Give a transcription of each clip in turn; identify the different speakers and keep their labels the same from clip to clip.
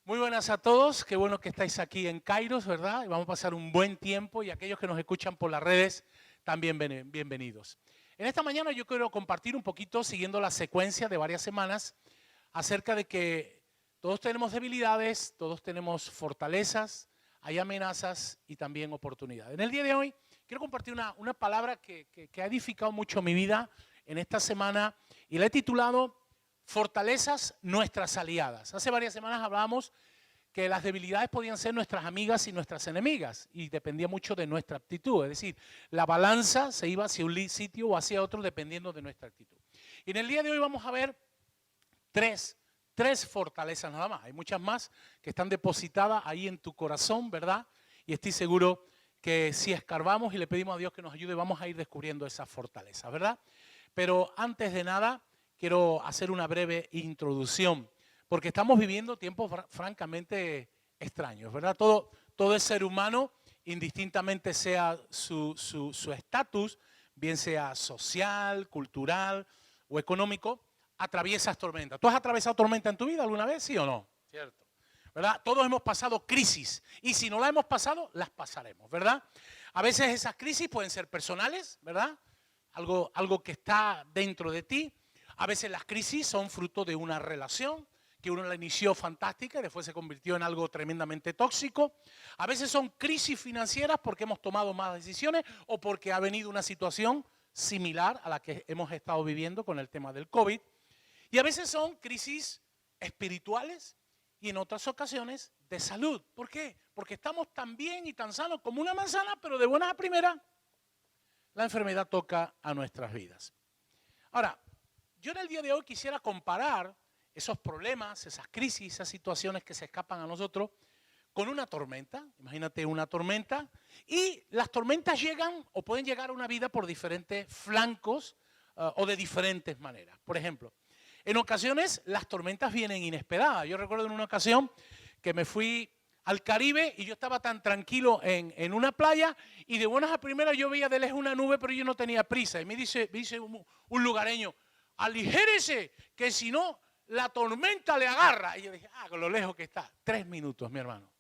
Speaker 1: Muy buenas a todos, qué bueno que estáis aquí en Kairos, ¿verdad? Y vamos a pasar un buen tiempo y aquellos que nos escuchan por las redes, también bienvenidos. En esta mañana yo quiero compartir un poquito, siguiendo la secuencia de varias semanas, acerca de que todos tenemos debilidades, todos tenemos fortalezas, hay amenazas y también oportunidades. En el día de hoy quiero compartir una palabra que ha edificado mucho mi vida en esta semana y la he titulado Fortalezas nuestras aliadas. Hace varias semanas hablábamos que las debilidades podían ser nuestras amigas y nuestras enemigas y dependía mucho de nuestra actitud. Es decir, la balanza se iba hacia un sitio o hacia otro dependiendo de nuestra actitud. Y en el día de hoy vamos a ver tres fortalezas nada más. Hay muchas más que están depositadas ahí en tu corazón, ¿verdad? Y estoy seguro que si escarbamos y le pedimos a Dios que nos ayude, vamos a ir descubriendo esas fortalezas, ¿verdad? Pero antes de nada, quiero hacer una breve introducción, porque estamos viviendo tiempos francamente extraños, ¿verdad? Todo el ser humano, indistintamente sea su estatus, bien sea social, cultural o económico, atraviesa tormentas. ¿Tú has atravesado tormenta en tu vida alguna vez, sí o no? Cierto. ¿Verdad? Todos hemos pasado crisis y si no la hemos pasado, las pasaremos, ¿verdad? A veces esas crisis pueden ser personales, ¿verdad? Algo que está dentro de ti. A veces las crisis son fruto de una relación que uno la inició fantástica y después se convirtió en algo tremendamente tóxico. A veces son crisis financieras porque hemos tomado malas decisiones o porque ha venido una situación similar a la que hemos estado viviendo con el tema del COVID. Y a veces son crisis espirituales y en otras ocasiones de salud. ¿Por qué? Porque estamos tan bien y tan sanos como una manzana, pero de buenas a primeras la enfermedad toca a nuestras vidas. Ahora, yo en el día de hoy quisiera comparar esos problemas, esas crisis, esas situaciones que se escapan a nosotros con una tormenta. Imagínate una tormenta y las tormentas llegan o pueden llegar a una vida por diferentes flancos o de diferentes maneras. Por ejemplo, en ocasiones las tormentas vienen inesperadas. Yo recuerdo en una ocasión que me fui al Caribe y yo estaba tan tranquilo en una playa y de buenas a primeras yo veía de lejos una nube, pero yo no tenía prisa. Y me dice un lugareño, aligérese, que si no, la tormenta le agarra. Y yo dije, con lo lejos que está. 3 minutos, mi hermano.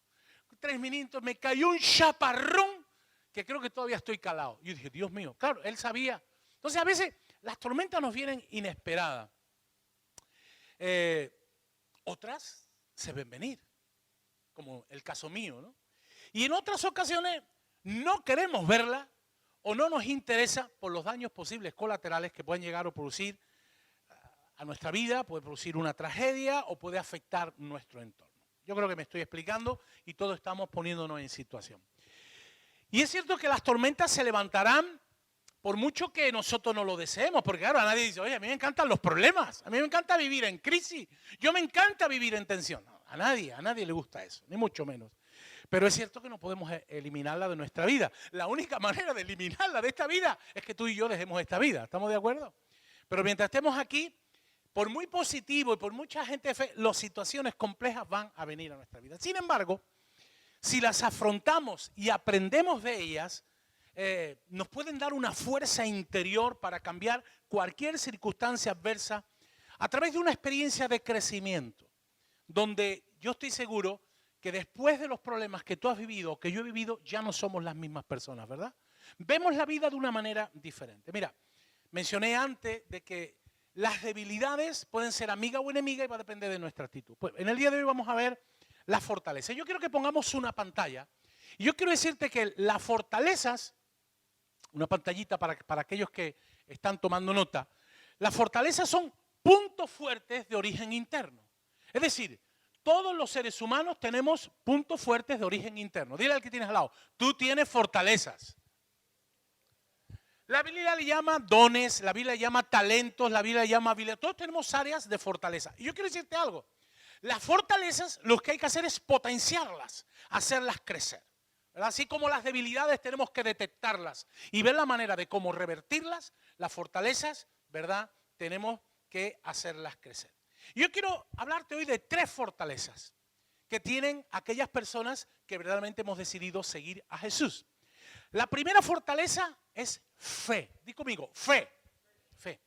Speaker 1: 3 minutos, me cayó un chaparrón que creo que todavía estoy calado. Yo dije, Dios mío, claro, él sabía. Entonces, a veces las tormentas nos vienen inesperadas. Otras se ven venir, como el caso mío, ¿no? Y en otras ocasiones no queremos verla o no nos interesa por los daños posibles colaterales que pueden llegar a producir a nuestra vida, puede producir una tragedia o puede afectar nuestro entorno. Yo creo que me estoy explicando y todos estamos poniéndonos en situación. Y es cierto que las tormentas se levantarán por mucho que nosotros no lo deseemos, porque claro, a nadie dice, oye, a mí me encantan los problemas, a mí me encanta vivir en crisis, yo me encanta vivir en tensión. No, a nadie le gusta eso, ni mucho menos. Pero es cierto que no podemos eliminarla de nuestra vida. La única manera de eliminarla de esta vida es que tú y yo dejemos esta vida, ¿estamos de acuerdo? Pero mientras estemos aquí, por muy positivo y por mucha gente de fe, las situaciones complejas van a venir a nuestra vida. Sin embargo, si las afrontamos y aprendemos de ellas, nos pueden dar una fuerza interior para cambiar cualquier circunstancia adversa a través de una experiencia de crecimiento, donde yo estoy seguro que después de los problemas que tú has vivido o que yo he vivido, ya no somos las mismas personas, ¿verdad? Vemos la vida de una manera diferente. Mira, mencioné antes de que las debilidades pueden ser amiga o enemiga y va a depender de nuestra actitud. Pues en el día de hoy vamos a ver las fortalezas. Yo quiero que pongamos una pantalla y yo quiero decirte que las fortalezas, una pantallita para aquellos que están tomando nota, las fortalezas son puntos fuertes de origen interno. Es decir, todos los seres humanos tenemos puntos fuertes de origen interno. Dile al que tienes al lado, tú tienes fortalezas. La Biblia le llama dones, la Biblia le llama talentos, la Biblia le llama habilidades. Todos tenemos áreas de fortaleza. Y yo quiero decirte algo. Las fortalezas, lo que hay que hacer es potenciarlas, hacerlas crecer. ¿Verdad? Así como las debilidades tenemos que detectarlas y ver la manera de cómo revertirlas, las fortalezas, ¿verdad? Tenemos que hacerlas crecer. Yo quiero hablarte hoy de 3 fortalezas que tienen aquellas personas que verdaderamente hemos decidido seguir a Jesús. La primera fortaleza es fe. Di conmigo, fe. Fe.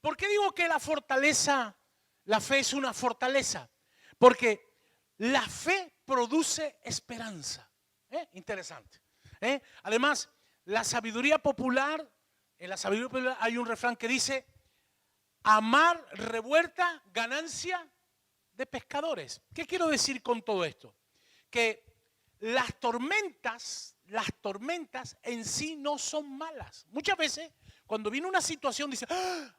Speaker 1: ¿Por qué digo que la fe es una fortaleza? Porque la fe produce esperanza. Interesante. Además, la sabiduría popular, en la sabiduría popular hay un refrán que dice: a mar revuelta, ganancia de pescadores. ¿Qué quiero decir con todo esto? Que las tormentas en sí no son malas. Muchas veces, cuando viene una situación, dice,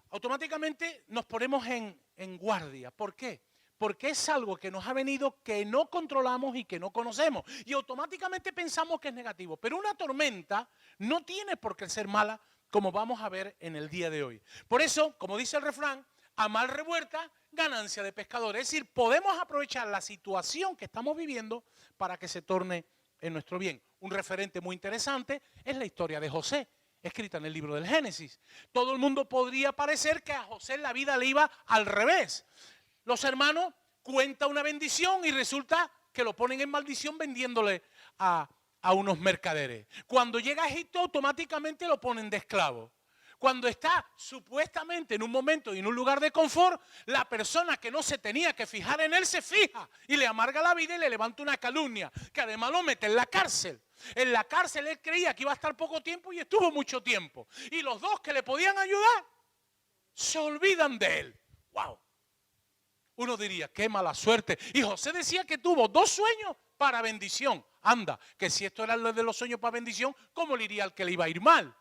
Speaker 1: automáticamente nos ponemos en guardia. ¿Por qué? Porque es algo que nos ha venido que no controlamos y que no conocemos. Y automáticamente pensamos que es negativo. Pero una tormenta no tiene por qué ser mala, como vamos a ver en el día de hoy. Por eso, como dice el refrán, a mar revuelta, ganancia de pescadores. Es decir, podemos aprovechar la situación que estamos viviendo para que se torne en nuestro bien. Un referente muy interesante es la historia de José, escrita en el libro del Génesis. Todo el mundo podría parecer que a José la vida le iba al revés. Los hermanos cuentan una bendición y resulta que lo ponen en maldición vendiéndole a unos mercaderes. Cuando llega a Egipto, automáticamente lo ponen de esclavo. Cuando está supuestamente en un momento y en un lugar de confort, la persona que no se tenía que fijar en él se fija y le amarga la vida y le levanta una calumnia, que además lo mete en la cárcel. En la cárcel él creía que iba a estar poco tiempo y estuvo mucho tiempo. Y los dos que le podían ayudar se olvidan de él. ¡Wow! Uno diría, qué mala suerte. Y José decía que tuvo 2 sueños para bendición. Anda, que si esto era lo de los sueños para bendición, ¿cómo le iría al que le iba a ir mal?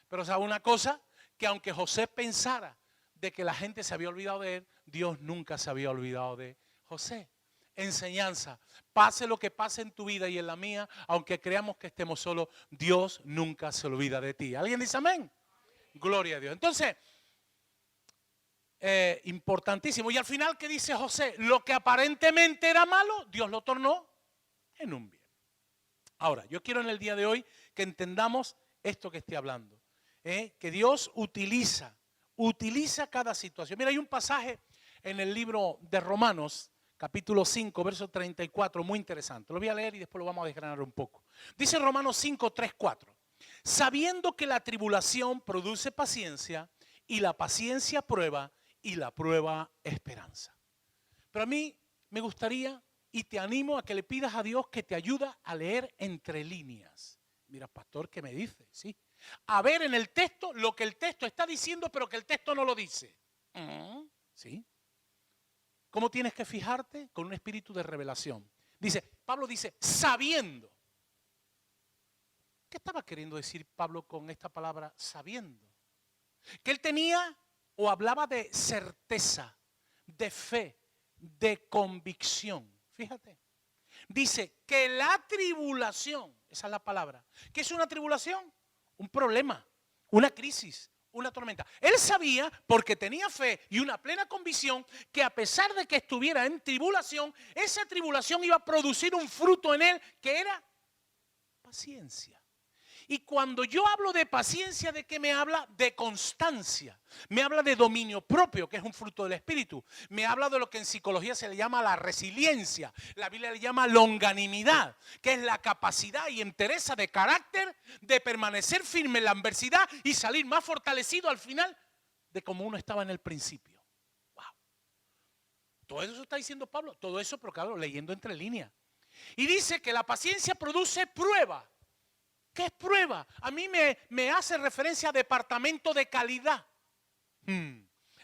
Speaker 1: Pero sabe una cosa, que aunque José pensara de que la gente se había olvidado de él, Dios nunca se había olvidado de José. Enseñanza, pase lo que pase en tu vida y en la mía, aunque creamos que estemos solos, Dios nunca se olvida de ti. ¿Alguien dice amén? Gloria a Dios. Entonces, importantísimo. Y al final, ¿qué dice José? Lo que aparentemente era malo, Dios lo tornó en un bien. Ahora, yo quiero en el día de hoy que entendamos esto que estoy hablando. Que Dios utiliza cada situación. Mira, hay un pasaje en el libro de Romanos, capítulo 5, verso 34, muy interesante. Lo voy a leer y después lo vamos a desgranar un poco. Dice Romanos 5, 3, 4. Sabiendo que la tribulación produce paciencia, y la paciencia prueba, y la prueba esperanza. Pero a mí me gustaría y te animo a que le pidas a Dios que te ayude a leer entre líneas. Mira, pastor, ¿qué me dice? Sí. A ver en el texto lo que el texto está diciendo, pero que el texto no lo dice. ¿Sí? ¿Cómo tienes que fijarte? Con un espíritu de revelación. Pablo dice, sabiendo. ¿Qué estaba queriendo decir Pablo con esta palabra sabiendo? Que él tenía o hablaba de certeza, de fe, de convicción. Fíjate. Dice que la tribulación, esa es la palabra. ¿Qué es una tribulación? Un problema, una crisis, una tormenta. Él sabía, porque tenía fe y una plena convicción, que a pesar de que estuviera en tribulación, esa tribulación iba a producir un fruto en él que era paciencia. Y cuando yo hablo de paciencia, ¿de qué me habla? De constancia. Me habla de dominio propio, que es un fruto del Espíritu. Me habla de lo que en psicología se le llama la resiliencia. La Biblia le llama longanimidad, que es la capacidad y entereza de carácter de permanecer firme en la adversidad y salir más fortalecido al final de como uno estaba en el principio. Wow. Todo eso está diciendo Pablo. Todo eso, pero claro, leyendo entre líneas. Y dice que la paciencia produce prueba. ¿Qué es prueba? A mí me hace referencia a departamento de calidad.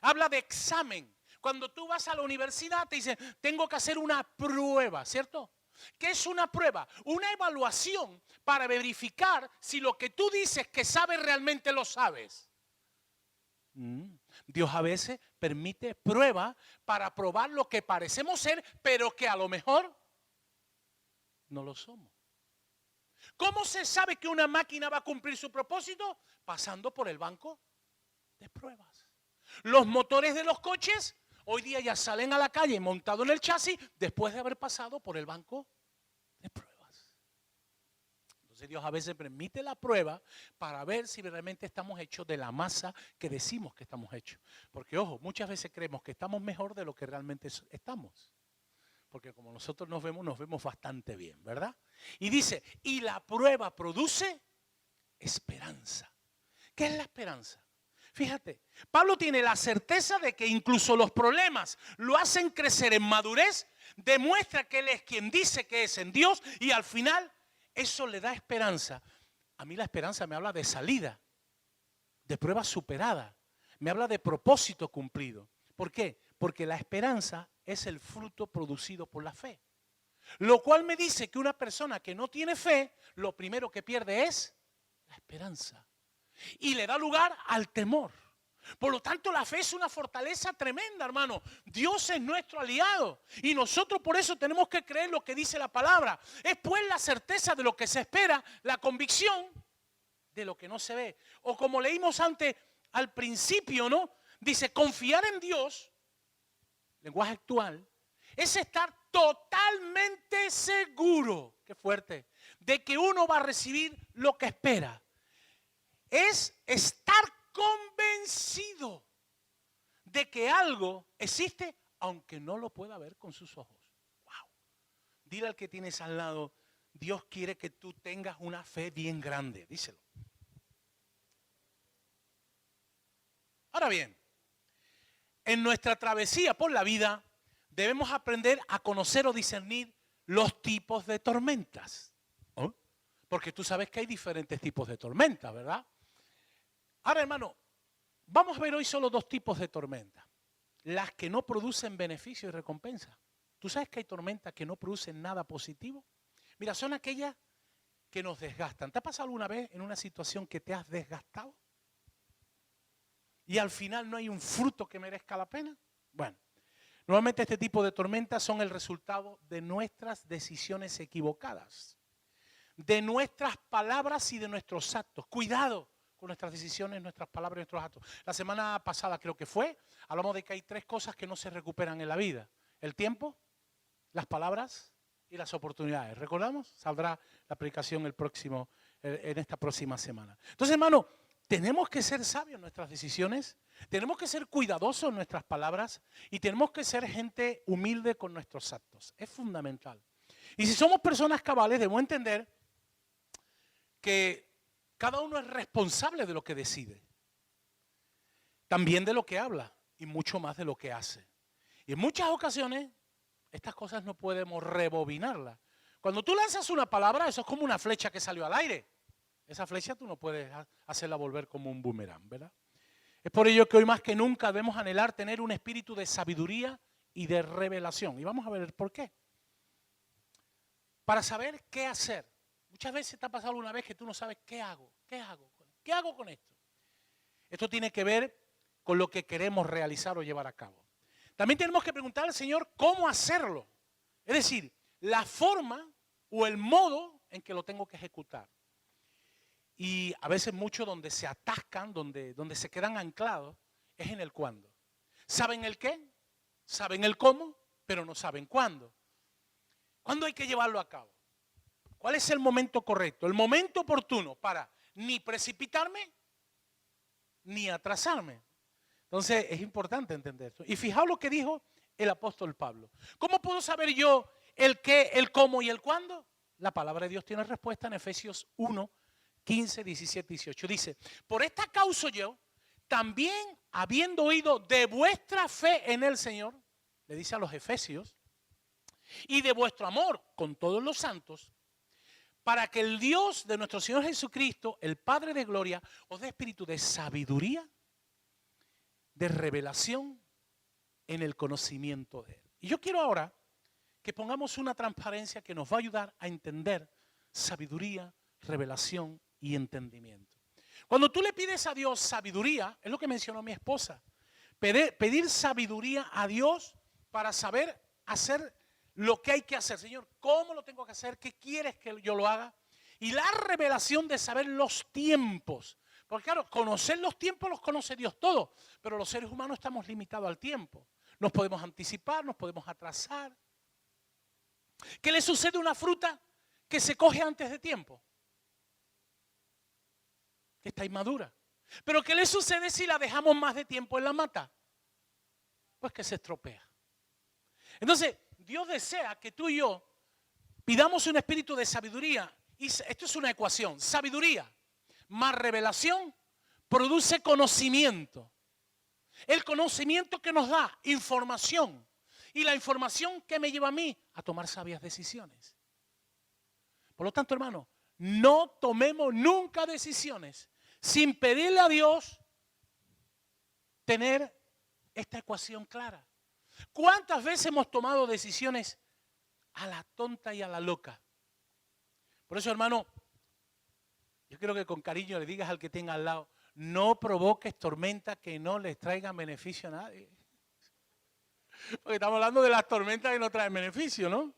Speaker 1: Habla de examen. Cuando tú vas a la universidad te dicen, tengo que hacer una prueba, ¿cierto? ¿Qué es una prueba? Una evaluación para verificar si lo que tú dices que sabes realmente lo sabes. Dios a veces permite pruebas para probar lo que parecemos ser, pero que a lo mejor no lo somos. ¿Cómo se sabe que una máquina va a cumplir su propósito? Pasando por el banco de pruebas. Los motores de los coches hoy día ya salen a la calle montados en el chasis después de haber pasado por el banco de pruebas. Entonces Dios a veces permite la prueba para ver si realmente estamos hechos de la masa que decimos que estamos hechos. Porque ojo, muchas veces creemos que estamos mejor de lo que realmente estamos. Porque como nosotros nos vemos bastante bien, ¿verdad? Y dice, y la prueba produce esperanza. ¿Qué es la esperanza? Fíjate, Pablo tiene la certeza de que incluso los problemas lo hacen crecer en madurez, demuestra que Él es quien dice que es en Dios y al final eso le da esperanza. A mí la esperanza me habla de salida, de prueba superada, me habla de propósito cumplido. ¿Por qué? Porque la esperanza es el fruto producido por la fe. Lo cual me dice que una persona que no tiene fe, lo primero que pierde es la esperanza. Y le da lugar al temor. Por lo tanto, la fe es una fortaleza tremenda, hermano. Dios es nuestro aliado. Y nosotros por eso tenemos que creer lo que dice la palabra. Es pues la certeza de lo que se espera, la convicción de lo que no se ve. O como leímos antes al principio, ¿no? Dice, confiar en Dios, lenguaje actual, es estar totalmente seguro, qué fuerte, de que uno va a recibir lo que espera. Es estar convencido de que algo existe aunque no lo pueda ver con sus ojos. Wow. Dile al que tienes al lado, Dios quiere que tú tengas una fe bien grande, díselo. Ahora bien, en nuestra travesía por la vida debemos aprender a conocer o discernir los tipos de tormentas. ¿Oh? Porque tú sabes que hay diferentes tipos de tormentas, ¿verdad? Ahora, hermano, vamos a ver hoy solo dos tipos de tormentas. Las que no producen beneficio y recompensa. ¿Tú sabes que hay tormentas que no producen nada positivo? Mira, son aquellas que nos desgastan. ¿Te ha pasado alguna vez en una situación que te has desgastado? Y al final no hay un fruto que merezca la pena. Bueno, normalmente este tipo de tormentas son el resultado de nuestras decisiones equivocadas, de nuestras palabras y de nuestros actos. Cuidado con nuestras decisiones, nuestras palabras y nuestros actos. La semana pasada creo que fue, hablamos de que hay tres cosas que no se recuperan en la vida. El tiempo, las palabras y las oportunidades. ¿Recordamos? Saldrá la predicación en esta próxima semana. Entonces, hermano, tenemos que ser sabios en nuestras decisiones, tenemos que ser cuidadosos en nuestras palabras y tenemos que ser gente humilde con nuestros actos. Es fundamental. Y si somos personas cabales, debemos entender que cada uno es responsable de lo que decide, también de lo que habla y mucho más de lo que hace. Y en muchas ocasiones estas cosas no podemos rebobinarlas. Cuando tú lanzas una palabra, eso es como una flecha que salió al aire. Esa flecha tú no puedes hacerla volver como un boomerang, ¿verdad? Es por ello que hoy más que nunca debemos anhelar tener un espíritu de sabiduría y de revelación. Y vamos a ver por qué. Para saber qué hacer. Muchas veces te ha pasado alguna vez que tú no sabes qué hago con esto. Esto tiene que ver con lo que queremos realizar o llevar a cabo. También tenemos que preguntar al Señor cómo hacerlo. Es decir, la forma o el modo en que lo tengo que ejecutar. Y a veces mucho donde se atascan, donde se quedan anclados, es en el cuándo. ¿Saben el qué? Saben el cómo, pero no saben cuándo. ¿Cuándo hay que llevarlo a cabo? ¿Cuál es el momento correcto? El momento oportuno para ni precipitarme, ni atrasarme. Entonces es importante entender esto. Y fijaos lo que dijo el apóstol Pablo. ¿Cómo puedo saber yo el qué, el cómo y el cuándo? La palabra de Dios tiene respuesta en Efesios 1, 15, 17, 18. Dice, por esta causa yo, también habiendo oído de vuestra fe en el Señor, le dice a los efesios, y de vuestro amor con todos los santos, para que el Dios de nuestro Señor Jesucristo, el Padre de gloria, os dé espíritu de sabiduría, de revelación en el conocimiento de Él. Y yo quiero ahora que pongamos una transparencia que nos va a ayudar a entender sabiduría, revelación y entendimiento. Cuando tú le pides a Dios sabiduría, es lo que mencionó mi esposa, pedir sabiduría a Dios para saber hacer lo que hay que hacer. Señor, ¿cómo lo tengo que hacer? ¿Qué quieres que yo lo haga? Y la revelación de saber los tiempos. Porque claro, conocer los tiempos los conoce Dios todo, pero los seres humanos estamos limitados al tiempo. Nos podemos anticipar, nos podemos atrasar. ¿Qué le sucede a una fruta que se coge antes de tiempo? Que está inmadura. ¿Pero qué le sucede si la dejamos más de tiempo en la mata? Pues que se estropea. Entonces, Dios desea que tú y yo pidamos un espíritu de sabiduría. Y esto es una ecuación. Sabiduría más revelación produce conocimiento. El conocimiento que nos da información. Y la información que me lleva a mí a tomar sabias decisiones. Por lo tanto, hermano, no tomemos nunca decisiones sin pedirle a Dios tener esta ecuación clara. ¿Cuántas veces hemos tomado decisiones a la tonta y a la loca? Por eso, hermano, yo quiero que con cariño le digas al que tenga al lado, no provoques tormentas que no les traigan beneficio a nadie. Porque estamos hablando de las tormentas que no traen beneficio, ¿no?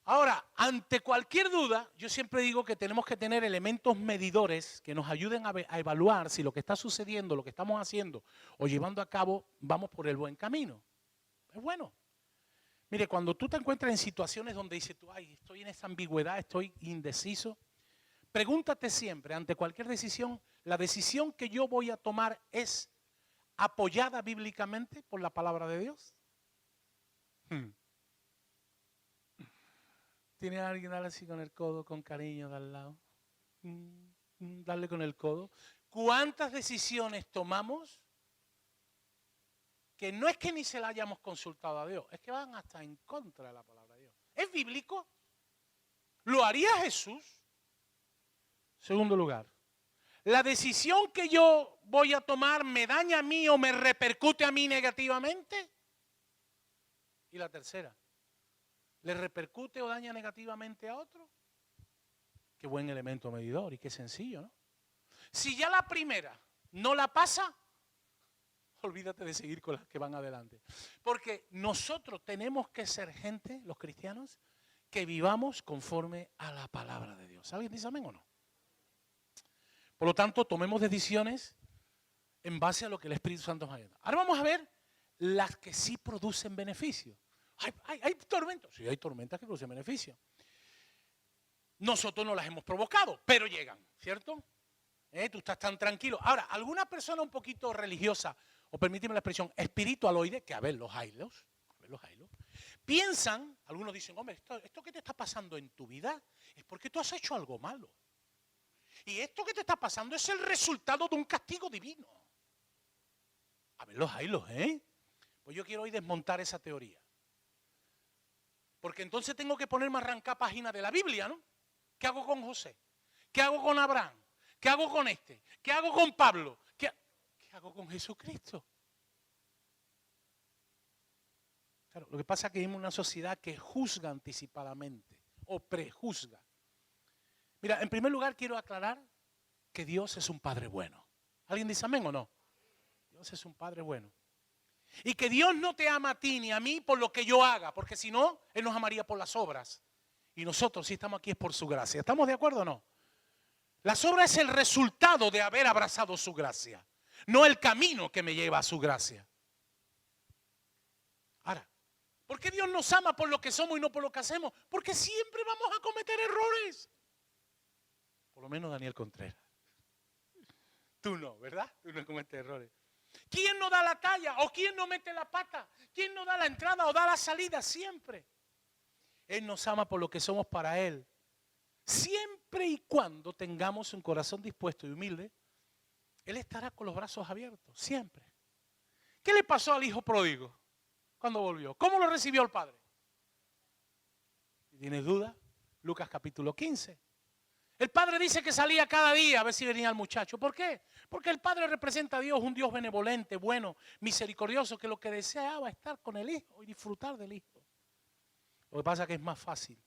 Speaker 1: Ahora, ante cualquier duda, yo siempre digo que tenemos que tener elementos medidores que nos ayuden a evaluar si lo que está sucediendo, lo que estamos haciendo o llevando a cabo, vamos por el buen camino. Es bueno. Mire, cuando tú te encuentras en situaciones donde dices tú, ay, estoy en esa ambigüedad, estoy indeciso, pregúntate siempre, ante cualquier decisión, ¿la decisión que yo voy a tomar es apoyada bíblicamente por la palabra de Dios? ¿Tiene alguien darle así con el codo, con cariño de al lado? Darle con el codo. ¿Cuántas decisiones tomamos que no es que ni se la hayamos consultado a Dios, es que van hasta en contra de la palabra de Dios? ¿Es bíblico? ¿Lo haría Jesús? Segundo lugar, ¿la decisión que yo voy a tomar me daña a mí o me repercute a mí negativamente? Y la tercera, ¿le repercute o daña negativamente a otro? Qué buen elemento medidor y qué sencillo, ¿no? Si ya la primera no la pasa, olvídate de seguir con las que van adelante. Porque nosotros tenemos que ser gente, los cristianos, que vivamos conforme a la palabra de Dios. ¿Alguien dice amén o no? Por lo tanto, tomemos decisiones en base a lo que el Espíritu Santo nos ayuda. Ahora vamos a ver las que sí producen beneficio. ¿Hay tormentas? Sí, hay tormentas que producen beneficio. Nosotros no las hemos provocado, pero llegan, ¿cierto? Tú estás tan tranquilo. Ahora, alguna persona un poquito religiosa, o permíteme la expresión, espiritualoide, que a ver, los haylos, piensan, algunos dicen, hombre, esto que te está pasando en tu vida es porque tú has hecho algo malo. Y esto que te está pasando es el resultado de un castigo divino. A ver, los haylos, Pues yo quiero hoy desmontar esa teoría. Porque entonces tengo que ponerme a arrancar páginas de la Biblia, ¿no? ¿Qué hago con José? ¿Qué hago con Abraham? ¿Qué hago con este? ¿Qué hago con Pablo? ¿Qué hago con Jesucristo? Claro, lo que pasa es que vivimos una sociedad que juzga anticipadamente o prejuzga. Mira, en primer lugar quiero aclarar que Dios es un Padre bueno. ¿Alguien dice amén o no? Dios es un Padre bueno. Y que Dios no te ama a ti ni a mí por lo que yo haga, porque si no, Él nos amaría por las obras. Y nosotros, si estamos aquí, es por su gracia. ¿Estamos de acuerdo o no? Las obras es el resultado de haber abrazado su gracia, no el camino que me lleva a su gracia. Ahora, ¿por qué Dios nos ama por lo que somos y no por lo que hacemos? Porque siempre vamos a cometer errores. Por lo menos Daniel Contreras. Tú no, ¿verdad? Tú no cometes errores. ¿Quién no da la talla o quién no mete la pata? ¿Quién no da la entrada o da la salida? Siempre. Él nos ama por lo que somos para Él. Siempre y cuando tengamos un corazón dispuesto y humilde, Él estará con los brazos abiertos, siempre. ¿Qué le pasó al hijo pródigo cuando volvió? ¿Cómo lo recibió el padre? Si tienes duda, Lucas capítulo 15. El padre dice que salía cada día a ver si venía el muchacho. ¿Por qué? Porque el padre representa a Dios, un Dios benevolente, bueno, misericordioso, que lo que deseaba estar con el hijo y disfrutar del hijo. Lo que pasa es que es más fácil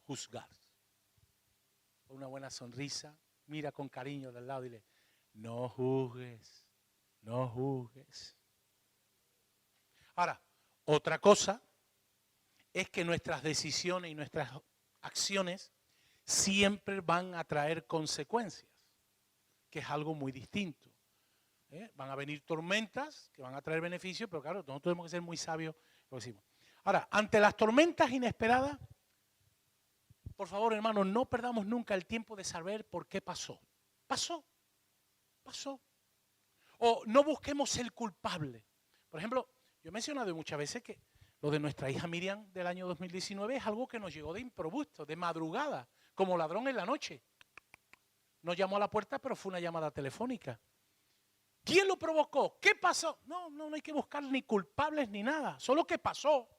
Speaker 1: juzgar. Con una buena sonrisa, mira con cariño del lado y dile, no juzgues, no juzgues. Ahora, otra cosa es que nuestras decisiones y nuestras acciones siempre van a traer consecuencias, que es algo muy distinto. Van a venir tormentas que van a traer beneficios, pero claro, nosotros tenemos que ser muy sabios, lo decimos. Ahora, ante las tormentas inesperadas, por favor, hermanos, no perdamos nunca el tiempo de saber por qué pasó. Pasó. O no busquemos el culpable. Por ejemplo, yo he mencionado muchas veces que lo de nuestra hija Miriam del año 2019 es algo que nos llegó de improviso, de madrugada, como ladrón en la noche. No llamó a la puerta, pero fue una llamada telefónica. ¿Quién lo provocó? ¿Qué pasó? No hay que buscar ni culpables ni nada, solo que pasó.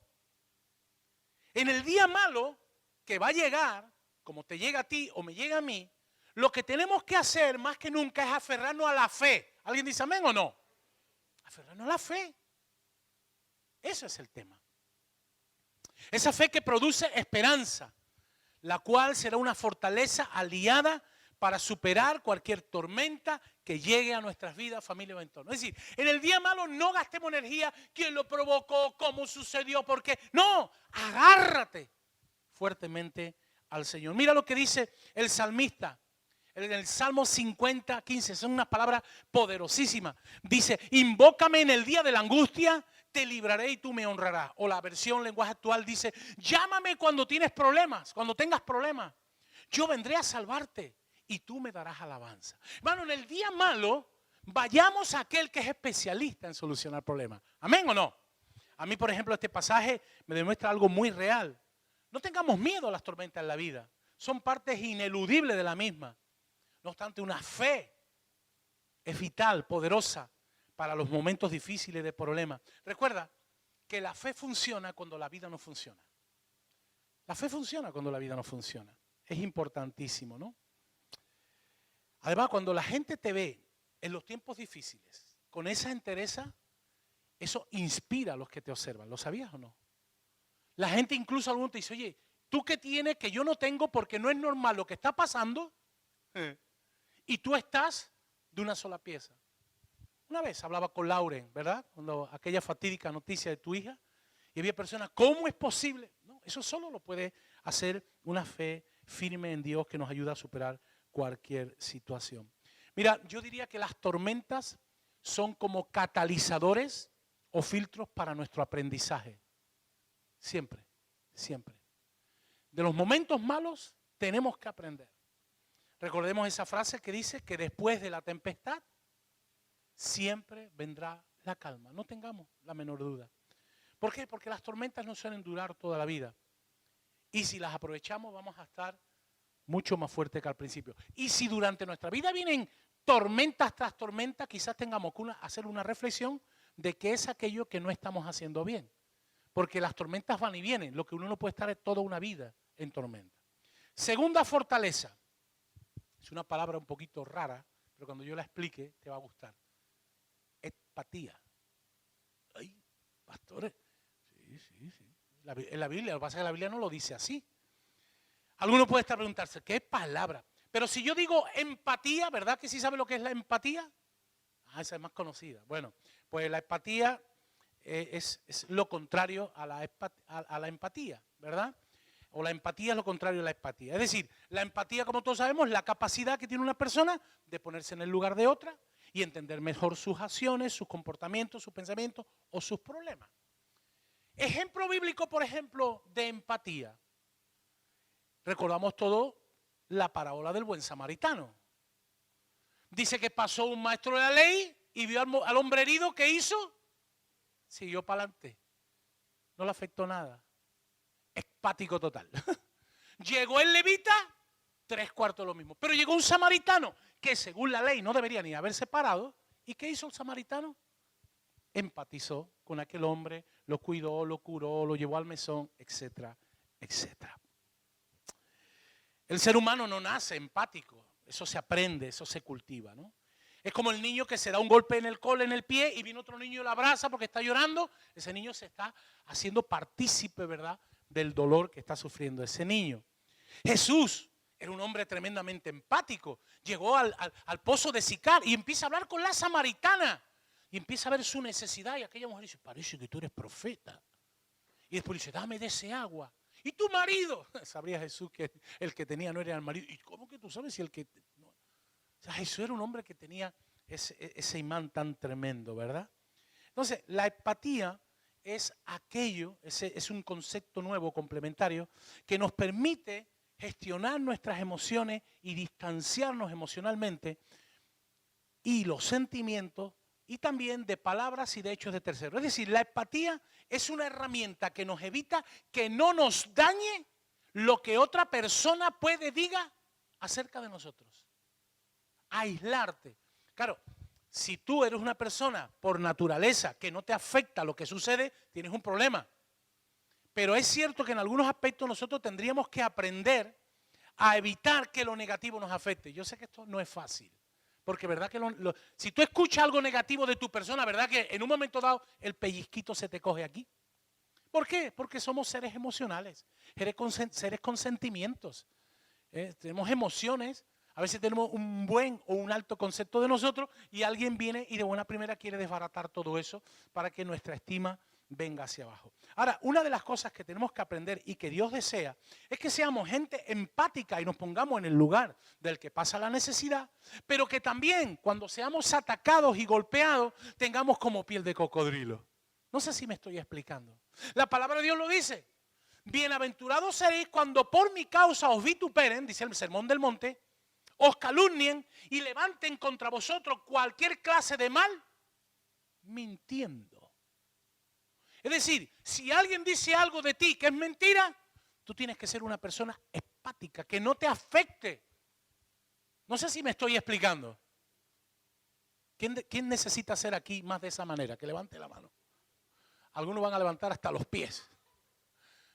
Speaker 1: En el día malo que va a llegar, como te llega a ti o me llega a mí, lo que tenemos que hacer más que nunca es aferrarnos a la fe. ¿Alguien dice amén o no? Aferrarnos a la fe. Ese es el tema. Esa fe que produce esperanza, la cual será una fortaleza aliada para superar cualquier tormenta que llegue a nuestras vidas, familia o entorno. Es decir, en el día malo no gastemos energía, quién lo provocó, cómo sucedió, por qué. No, agárrate fuertemente al Señor. Mira lo que dice el salmista en el Salmo 50, 15. Son unas palabras poderosísimas. Dice, invócame en el día de la angustia, te libraré y tú me honrarás. O la versión lenguaje actual dice, llámame cuando tienes problemas, cuando tengas problemas. Yo vendré a salvarte y tú me darás alabanza. Hermano, en el día malo, vayamos a aquel que es especialista en solucionar problemas. ¿Amén o no? A mí, por ejemplo, este pasaje me demuestra algo muy real. No tengamos miedo a las tormentas en la vida. Son partes ineludibles de la misma. No obstante, una fe es vital, poderosa para los momentos difíciles de problemas. Recuerda que la fe funciona cuando la vida no funciona. La fe funciona cuando la vida no funciona. Es importantísimo, ¿no? Además, cuando la gente te ve en los tiempos difíciles, con esa entereza, eso inspira a los que te observan. ¿Lo sabías o no? La gente incluso alguno te dice, oye, ¿tú qué tienes que yo no tengo porque no es normal lo que está pasando? Y tú estás de una sola pieza. Una vez hablaba con Lauren, ¿verdad? Cuando aquella fatídica noticia de tu hija, y había personas, ¿cómo es posible? No, eso solo lo puede hacer una fe firme en Dios que nos ayuda a superar cualquier situación. Mira, yo diría que las tormentas son como catalizadores o filtros para nuestro aprendizaje. Siempre, siempre. De los momentos malos tenemos que aprender. Recordemos esa frase que dice que después de la tempestad siempre vendrá la calma. No tengamos la menor duda. ¿Por qué? Porque las tormentas no suelen durar toda la vida. Y si las aprovechamos vamos a estar mucho más fuertes que al principio. Y si durante nuestra vida vienen tormentas tras tormentas, quizás tengamos que hacer una reflexión de qué es aquello que no estamos haciendo bien. Porque las tormentas van y vienen. Lo que uno no puede estar es toda una vida en tormenta. Segunda fortaleza. Es una palabra un poquito rara, pero cuando yo la explique te va a gustar. Empatía. Ay, pastores. Sí. En la Biblia, lo que pasa es que la Biblia no lo dice así. Alguno puede estar preguntarse, ¿qué palabra? Pero si yo digo empatía, ¿verdad que sí sabe lo que es la empatía? Esa es más conocida. Bueno, pues la empatía es lo contrario a la empatía, ¿verdad? O la empatía es lo contrario a la empatía. Es decir, la empatía, como todos sabemos, es la capacidad que tiene una persona de ponerse en el lugar de otra y entender mejor sus acciones, sus comportamientos, sus pensamientos o sus problemas. Ejemplo bíblico, por ejemplo, de empatía. Recordamos todo la parábola del buen samaritano. Dice que pasó un maestro de la ley y vio al hombre herido, ¿qué hizo? Siguió para adelante. No le afectó nada. Empático total. Llegó el levita, 3/4 lo mismo. Pero llegó un samaritano que según la ley no debería ni haberse parado. ¿Y qué hizo el samaritano? Empatizó con aquel hombre, lo cuidó, lo curó, lo llevó al mesón, etcétera, etcétera. El ser humano no nace empático. Eso se aprende, eso se cultiva, ¿no? Es como el niño que se da un golpe en el cole, en el pie, y viene otro niño y lo abraza porque está llorando. Ese niño se está haciendo partícipe, ¿verdad?, del dolor que está sufriendo ese niño. Jesús era un hombre tremendamente empático. Llegó al pozo de Sicar y empieza a hablar con la samaritana. Y empieza a ver su necesidad. Y aquella mujer dice, parece que tú eres profeta. Y después dice, dame de ese agua. ¿Y tu marido? Sabría Jesús que el que tenía no era el marido. ¿Y cómo que tú sabes si el que...? No. O sea, Jesús era un hombre que tenía ese imán tan tremendo, ¿verdad? Entonces, la empatía es aquello, es un concepto nuevo, complementario, que nos permite gestionar nuestras emociones y distanciarnos emocionalmente y los sentimientos y también de palabras y de hechos de terceros. Es decir, la empatía es una herramienta que nos evita que no nos dañe lo que otra persona diga acerca de nosotros. Aislarte. Claro, Si tú eres una persona por naturaleza que no te afecta lo que sucede, tienes un problema. Pero es cierto que en algunos aspectos nosotros tendríamos que aprender a evitar que lo negativo nos afecte. Yo sé que esto no es fácil, porque verdad que si tú escuchas algo negativo de tu persona, verdad que en un momento dado el pellizquito se te coge aquí. ¿Por qué? Porque somos seres emocionales, seres con sentimientos. Tenemos emociones, a veces tenemos un buen o un alto concepto de nosotros y alguien viene y de buena primera quiere desbaratar todo eso para que nuestra estima venga hacia abajo. Ahora, una de las cosas que tenemos que aprender y que Dios desea es que seamos gente empática y nos pongamos en el lugar del que pasa la necesidad, pero que también cuando seamos atacados y golpeados tengamos como piel de cocodrilo. No sé si me estoy explicando. La palabra de Dios lo dice. Bienaventurados seréis cuando por mi causa os vituperen, dice el Sermón del Monte, os calumnien y levanten contra vosotros cualquier clase de mal, mintiendo. Es decir, si alguien dice algo de ti que es mentira, tú tienes que ser una persona empática, que no te afecte. No sé si me estoy explicando. ¿Quién necesita ser aquí más de esa manera? Que levante la mano. Algunos van a levantar hasta los pies.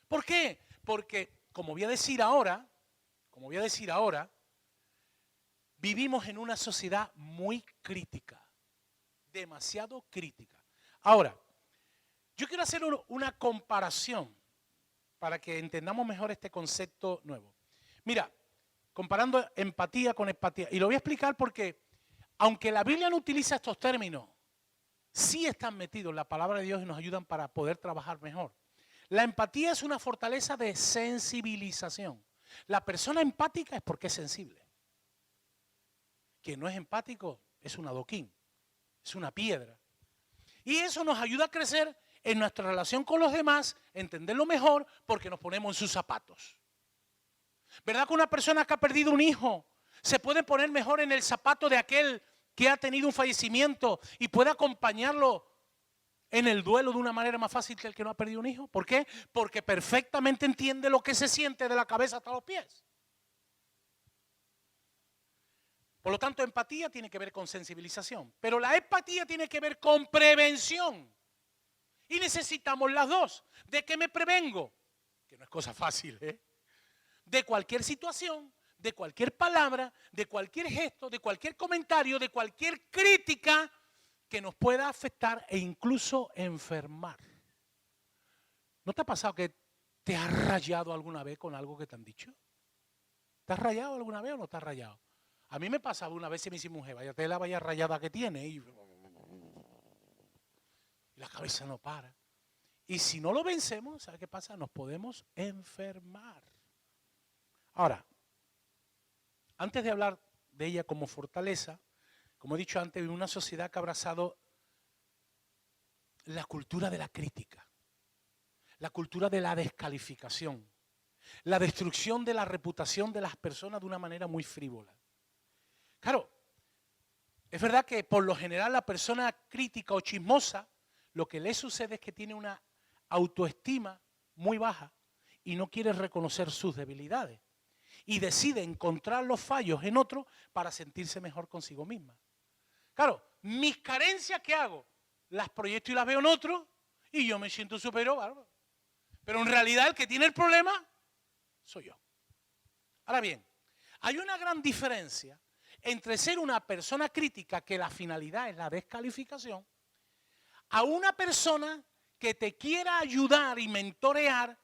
Speaker 1: ¿Por qué? Porque, como voy a decir ahora, vivimos en una sociedad muy crítica, demasiado crítica. Ahora, yo quiero hacer una comparación para que entendamos mejor este concepto nuevo. Mira, comparando empatía con empatía, y lo voy a explicar porque, aunque la Biblia no utiliza estos términos, sí están metidos en la palabra de Dios y nos ayudan para poder trabajar mejor. La empatía es una fortaleza de sensibilización. La persona empática es porque es sensible. Quien no es empático es un adoquín, es una piedra. Y eso nos ayuda a crecer en nuestra relación con los demás, entenderlo mejor porque nos ponemos en sus zapatos. ¿Verdad que una persona que ha perdido un hijo se puede poner mejor en el zapato de aquel que ha tenido un fallecimiento y puede acompañarlo en el duelo de una manera más fácil que el que no ha perdido un hijo? ¿Por qué? Porque perfectamente entiende lo que se siente de la cabeza hasta los pies. Por lo tanto, empatía tiene que ver con sensibilización, pero la empatía tiene que ver con prevención. Y necesitamos las dos. ¿De qué me prevengo? Que no es cosa fácil, ¿eh? De cualquier situación, de cualquier palabra, de cualquier gesto, de cualquier comentario, de cualquier crítica que nos pueda afectar e incluso enfermar. ¿No te ha pasado que te has rayado alguna vez con algo que te han dicho? ¿Te has rayado alguna vez o no te has rayado? A mí me pasaba una vez y me dice mujer, vaya rayada que tiene. Y la cabeza no para. Y si no lo vencemos, ¿sabe qué pasa? Nos podemos enfermar. Ahora, antes de hablar de ella como fortaleza, como he dicho antes, en una sociedad que ha abrazado la cultura de la crítica, la cultura de la descalificación, la destrucción de la reputación de las personas de una manera muy frívola. Claro, es verdad que por lo general la persona crítica o chismosa, lo que le sucede es que tiene una autoestima muy baja y no quiere reconocer sus debilidades y decide encontrar los fallos en otro para sentirse mejor consigo misma. Claro, mis carencias, ¿qué hago? Las proyecto y las veo en otro y yo me siento superior, bárbaro. Pero en realidad el que tiene el problema soy yo. Ahora bien, hay una gran diferencia entre ser una persona crítica, que la finalidad es la descalificación, a una persona que te quiera ayudar y mentorear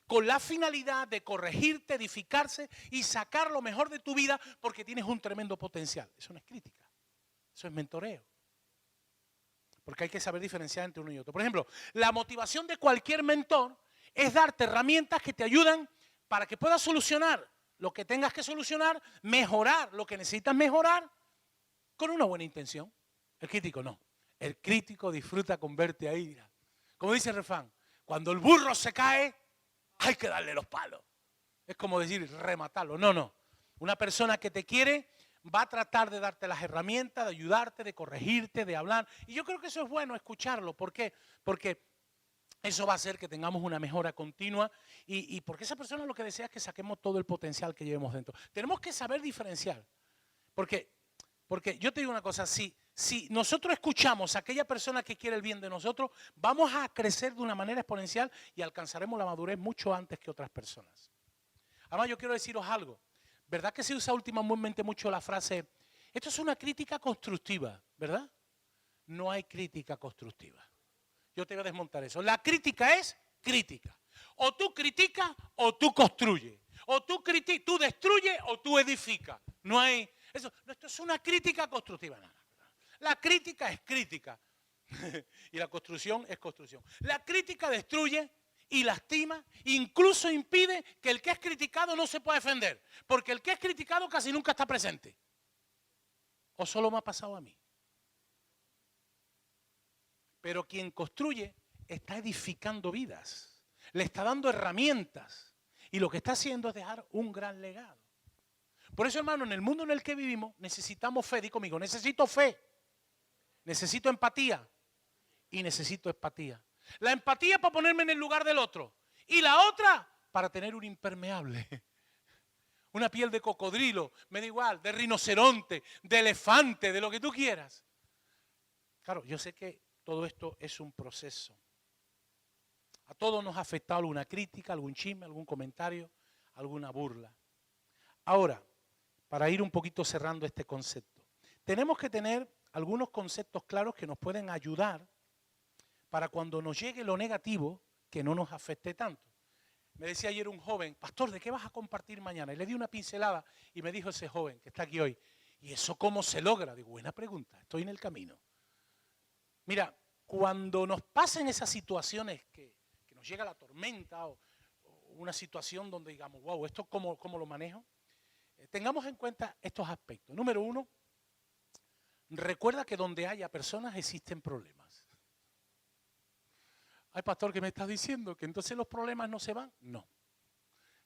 Speaker 1: con la finalidad de corregirte, edificarse y sacar lo mejor de tu vida porque tienes un tremendo potencial. Eso no es crítica, eso es mentoreo. Porque hay que saber diferenciar entre uno y otro. Por ejemplo, la motivación de cualquier mentor es darte herramientas que te ayudan para que puedas solucionar lo que tengas que solucionar, mejorar lo que necesitas mejorar con una buena intención. El crítico no. El crítico disfruta con verte ahí. Como dice el refrán, cuando el burro se cae, hay que darle los palos. Es como decir, rematarlo. No, no. Una persona que te quiere va a tratar de darte las herramientas, de ayudarte, de corregirte, de hablar. Y yo creo que eso es bueno escucharlo. ¿Por qué? Porque eso va a hacer que tengamos una mejora continua y porque esa persona lo que desea es que saquemos todo el potencial que llevemos dentro. Tenemos que saber diferenciar. Porque yo te digo una cosa, si si nosotros escuchamos a aquella persona que quiere el bien de nosotros, vamos a crecer de una manera exponencial y alcanzaremos la madurez mucho antes que otras personas. Además, yo quiero deciros algo. ¿Verdad que se usa últimamente mucho la frase, esto es una crítica constructiva, ¿verdad? No hay crítica constructiva. Yo te voy a desmontar eso. La crítica es crítica. O tú criticas o tú construyes. O tú destruyes o tú edificas. No hay eso. No, esto es una crítica constructiva. No. La crítica es crítica. Y la construcción es construcción. La crítica destruye y lastima, incluso impide que el que es criticado no se pueda defender. Porque el que es criticado casi nunca está presente. O solo me ha pasado a mí. Pero quien construye está edificando vidas, le está dando herramientas y lo que está haciendo es dejar un gran legado. Por eso, hermano, en el mundo en el que vivimos necesitamos fe. Di conmigo, necesito fe, necesito empatía y necesito empatía. La empatía para ponerme en el lugar del otro y la otra para tener un impermeable. Una piel de cocodrilo, me da igual, de rinoceronte, de elefante, de lo que tú quieras. Claro, yo sé que todo esto es un proceso. A todos nos ha afectado alguna crítica, algún chisme, algún comentario, alguna burla. Ahora, para ir un poquito cerrando este concepto, tenemos que tener algunos conceptos claros que nos pueden ayudar para cuando nos llegue lo negativo, que no nos afecte tanto. Me decía ayer un joven, pastor, ¿de qué vas a compartir mañana? Y le di una pincelada y me dijo ese joven que está aquí hoy, ¿y eso cómo se logra? Digo, buena pregunta, estoy en el camino. Mira, cuando nos pasen esas situaciones que nos llega la tormenta o una situación donde digamos, wow, ¿esto cómo lo manejo? Tengamos en cuenta estos aspectos. Número uno, recuerda que donde haya personas existen problemas. Ay, pastor, ¿qué me estás diciendo? ¿Que entonces los problemas no se van? No.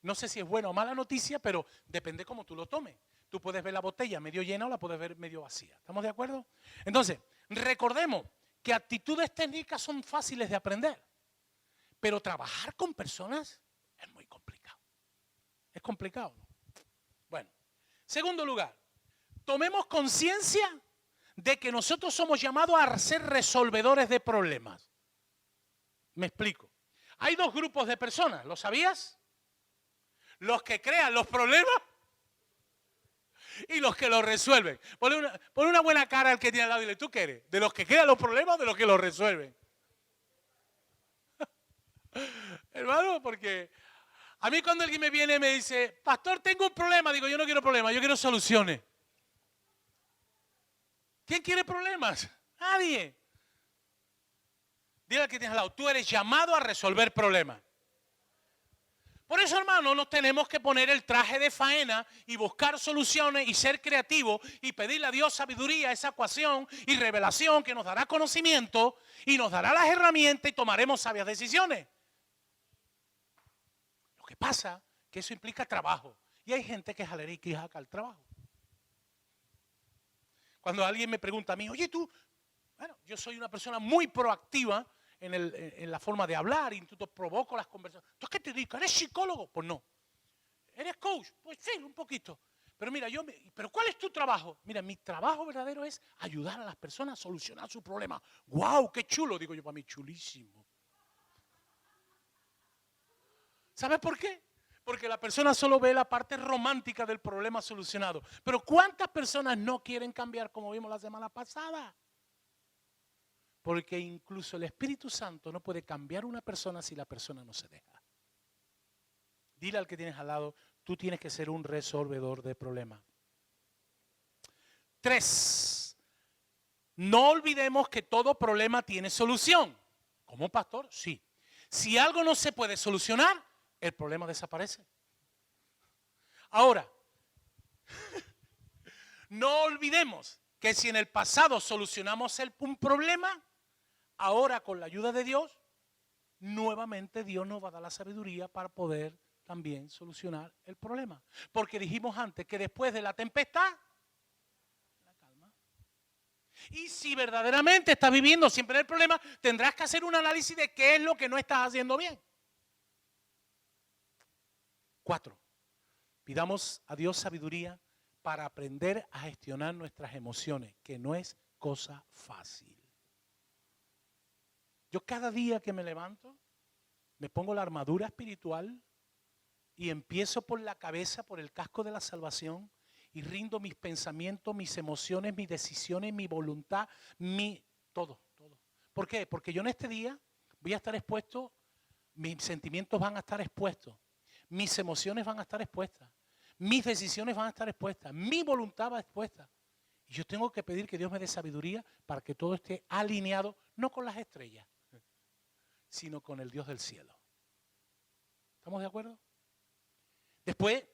Speaker 1: No sé si es buena o mala noticia, pero depende cómo tú lo tomes. Tú puedes ver la botella medio llena o la puedes ver medio vacía. ¿Estamos de acuerdo? Entonces, recordemos que actitudes técnicas son fáciles de aprender, pero trabajar con personas es muy complicado. Es complicado, ¿no? Bueno, segundo lugar, tomemos conciencia de que nosotros somos llamados a ser resolvedores de problemas. Me explico. Hay dos grupos de personas, ¿lo sabías? Los que crean los problemas y los que los resuelven. Ponle una buena cara al que tiene al lado y dile, ¿tú qué eres? ¿De los que crean los problemas o de los que los resuelven? Hermano, porque a mí cuando alguien me viene y me dice, pastor, tengo un problema, digo, yo no quiero problemas, yo quiero soluciones. ¿Quién quiere problemas? Nadie. Dile al que tienes al lado, tú eres llamado a resolver problemas. Por eso, hermano, nos tenemos que poner el traje de faena y buscar soluciones y ser creativos y pedirle a Dios sabiduría, esa ecuación y revelación que nos dará conocimiento y nos dará las herramientas y tomaremos sabias decisiones. Lo que pasa es que eso implica trabajo y hay gente que es alérgica al trabajo. Cuando alguien me pregunta a mí, oye tú, bueno, yo soy una persona muy proactiva en la forma de hablar, y provoco las conversaciones. ¿Tú qué te dedicas? ¿Eres psicólogo? Pues no. ¿Eres coach? Pues sí, un poquito. Pero mira, ¿pero cuál es tu trabajo? Mira, mi trabajo verdadero es ayudar a las personas a solucionar su problema. ¡Guau, qué chulo! Digo yo, para mí, chulísimo. ¿Sabes por qué? Porque la persona solo ve la parte romántica del problema solucionado. Pero ¿cuántas personas no quieren cambiar como vimos la semana pasada? Porque incluso el Espíritu Santo no puede cambiar una persona si la persona no se deja. Dile al que tienes al lado, tú tienes que ser un resolvedor de problemas. 3. No olvidemos que todo problema tiene solución. ¿Como pastor? Sí. Si algo no se puede solucionar, el problema desaparece. Ahora, no olvidemos que si en el pasado solucionamos un problema, ahora con la ayuda de Dios, nuevamente Dios nos va a dar la sabiduría para poder también solucionar el problema. Porque dijimos antes que después de la tempestad, la calma. Y si verdaderamente estás viviendo siempre el problema, tendrás que hacer un análisis de qué es lo que no estás haciendo bien. 4. Pidamos a Dios sabiduría para aprender a gestionar nuestras emociones, que no es cosa fácil. Yo cada día que me levanto, me pongo la armadura espiritual y empiezo por la cabeza, por el casco de la salvación, y rindo mis pensamientos, mis emociones, mis decisiones, mi voluntad, todo. ¿Por qué? Porque yo en este día voy a estar expuesto, mis sentimientos van a estar expuestos, mis emociones van a estar expuestas, mis decisiones van a estar expuestas, mi voluntad va expuesta. Y yo tengo que pedir que Dios me dé sabiduría para que todo esté alineado, no con las estrellas, sino con el Dios del cielo. ¿Estamos de acuerdo? Después,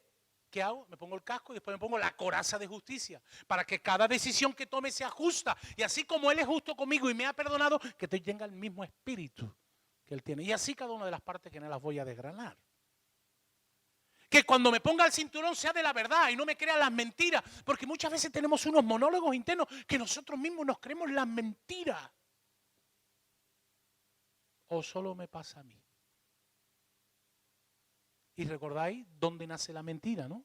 Speaker 1: ¿qué hago? Me pongo el casco y después me pongo la coraza de justicia para que cada decisión que tome sea justa. Y así como Él es justo conmigo y me ha perdonado, que tenga el mismo espíritu que Él tiene. Y así cada una de las partes que no las voy a desgranar. Que cuando me ponga el cinturón sea de la verdad y no me crea las mentiras. Porque muchas veces tenemos unos monólogos internos que nosotros mismos nos creemos las mentiras. ¿O solo me pasa a mí? Y recordáis dónde nace la mentira, ¿no?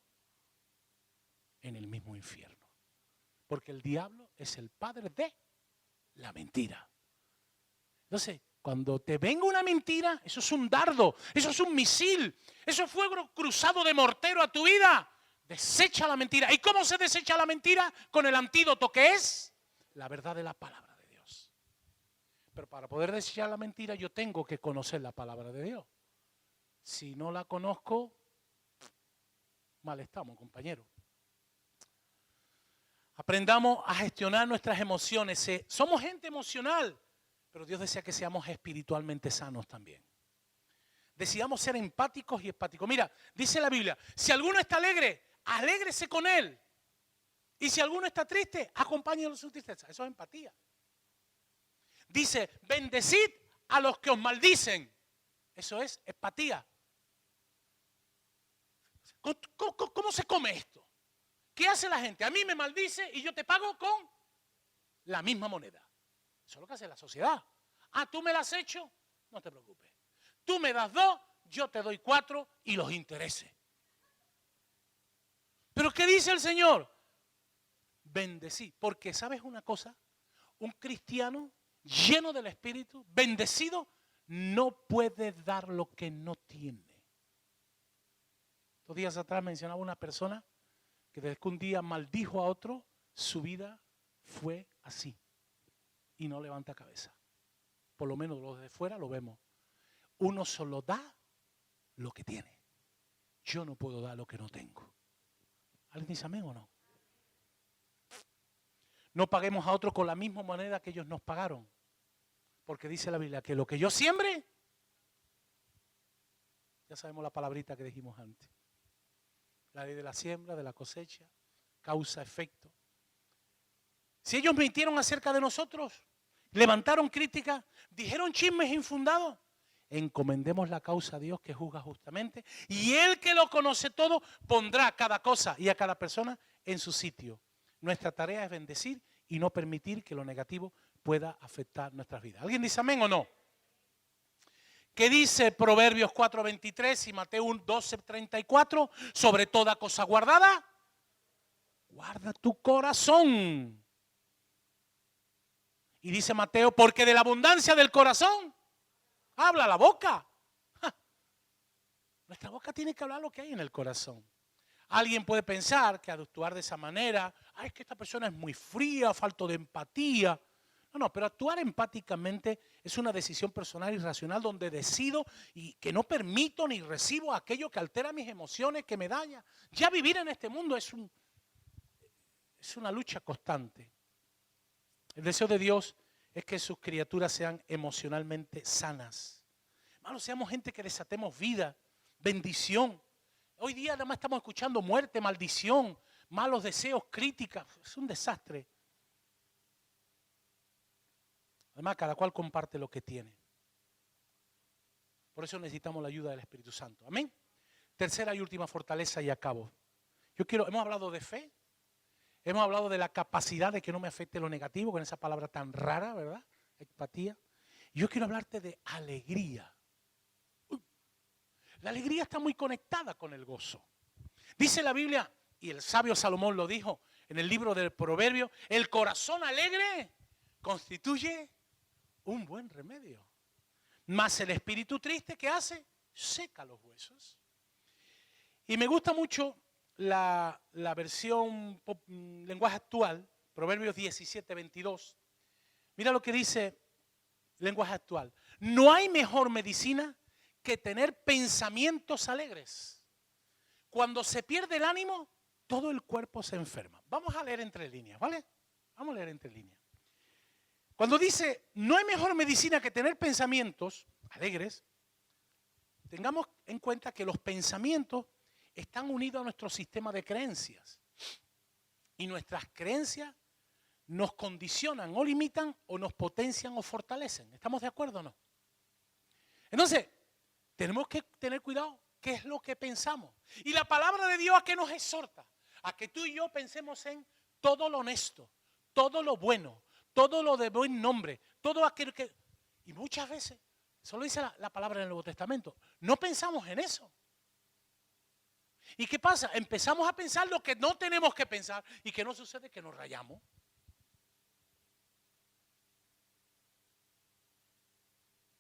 Speaker 1: En el mismo infierno. Porque el diablo es el padre de la mentira. Entonces, cuando te venga una mentira, eso es un dardo, eso es un misil, eso es fuego cruzado de mortero a tu vida. Desecha la mentira. ¿Y cómo se desecha la mentira? Con el antídoto que es la verdad de la palabra de Dios. Pero para poder desechar la mentira, yo tengo que conocer la palabra de Dios. Si no la conozco, mal estamos, compañeros. Aprendamos a gestionar nuestras emociones. Somos gente emocional, pero Dios desea que seamos espiritualmente sanos también. Decidamos ser empáticos y empáticos. Mira, dice la Biblia, si alguno está alegre, alégrese con él. Y si alguno está triste, acompáñenlo en su tristeza. Eso es empatía. Dice, bendecid a los que os maldicen. Eso es empatía. ¿Cómo se come esto? ¿Qué hace la gente? A mí me maldice y yo te pago con la misma moneda. Eso es lo que hace la sociedad. Ah, tú me la has hecho, no te preocupes. Tú me das 2, yo te doy 4 y los intereses. ¿Pero qué dice el Señor? Bendecí. Porque ¿sabes una cosa? Un cristiano lleno del Espíritu, bendecido, no puede dar lo que no tiene. 2 días atrás mencionaba una persona que desde que un día maldijo a otro, su vida fue así. Y no levanta cabeza. Por lo menos los de fuera lo vemos. Uno solo da lo que tiene. Yo no puedo dar lo que no tengo. ¿Alguien dice amén o no? No paguemos a otros con la misma moneda que ellos nos pagaron. Porque dice la Biblia que lo que yo siembre, ya sabemos la palabrita que dijimos antes. La ley de la siembra, de la cosecha, causa, efecto. Si ellos mintieron acerca de nosotros, levantaron críticas, dijeron chismes infundados, encomendemos la causa a Dios que juzga justamente y Él que lo conoce todo pondrá cada cosa y a cada persona en su sitio. Nuestra tarea es bendecir y no permitir que lo negativo pueda afectar nuestras vidas. ¿Alguien dice amén o no? ¿Qué dice Proverbios 4:23 y Mateo 12:34? Sobre toda cosa guardada, guarda tu corazón. Y dice Mateo, porque de la abundancia del corazón habla la boca. Nuestra boca tiene que hablar lo que hay en el corazón. Alguien puede pensar que al actuar de esa manera, es que esta persona es muy fría, falto de empatía. No, pero actuar empáticamente es una decisión personal y racional donde decido y que no permito ni recibo aquello que altera mis emociones, que me daña. Ya vivir en este mundo es una lucha constante. El deseo de Dios es que sus criaturas sean emocionalmente sanas. Hermanos, seamos gente que desatemos vida, bendición. Hoy día nada más estamos escuchando muerte, maldición, malos deseos, críticas. Es un desastre. Además, cada cual comparte lo que tiene. Por eso necesitamos la ayuda del Espíritu Santo. Amén. Tercera y última fortaleza y acabo. Hemos hablado de fe. Hemos hablado de la capacidad de que no me afecte lo negativo, con esa palabra tan rara, ¿verdad? Empatía. Yo quiero hablarte de alegría. La alegría está muy conectada con el gozo. Dice la Biblia, y el sabio Salomón lo dijo, en el libro del Proverbio, el corazón alegre constituye un buen remedio. Mas el espíritu triste, ¿qué hace? Seca los huesos. Y me gusta mucho la versión lenguaje actual, Proverbios 17:22. Mira lo que dice lenguaje actual. No hay mejor medicina que tener pensamientos alegres. Cuando se pierde el ánimo, todo el cuerpo se enferma. Vamos a leer entre líneas, ¿vale? Vamos a leer entre líneas. Cuando dice, no hay mejor medicina que tener pensamientos alegres, tengamos en cuenta que los pensamientos están unidos a nuestro sistema de creencias. Y nuestras creencias nos condicionan o limitan o nos potencian o fortalecen. ¿Estamos de acuerdo o no? Entonces, tenemos que tener cuidado qué es lo que pensamos. Y la palabra de Dios, ¿a qué nos exhorta? A que tú y yo pensemos en todo lo honesto, todo lo bueno, todo lo de buen nombre, todo aquello que... Y muchas veces, eso lo dice la palabra en el Nuevo Testamento, no pensamos en eso. ¿Y qué pasa? Empezamos a pensar lo que no tenemos que pensar. ¿Y qué nos sucede? Que nos rayamos.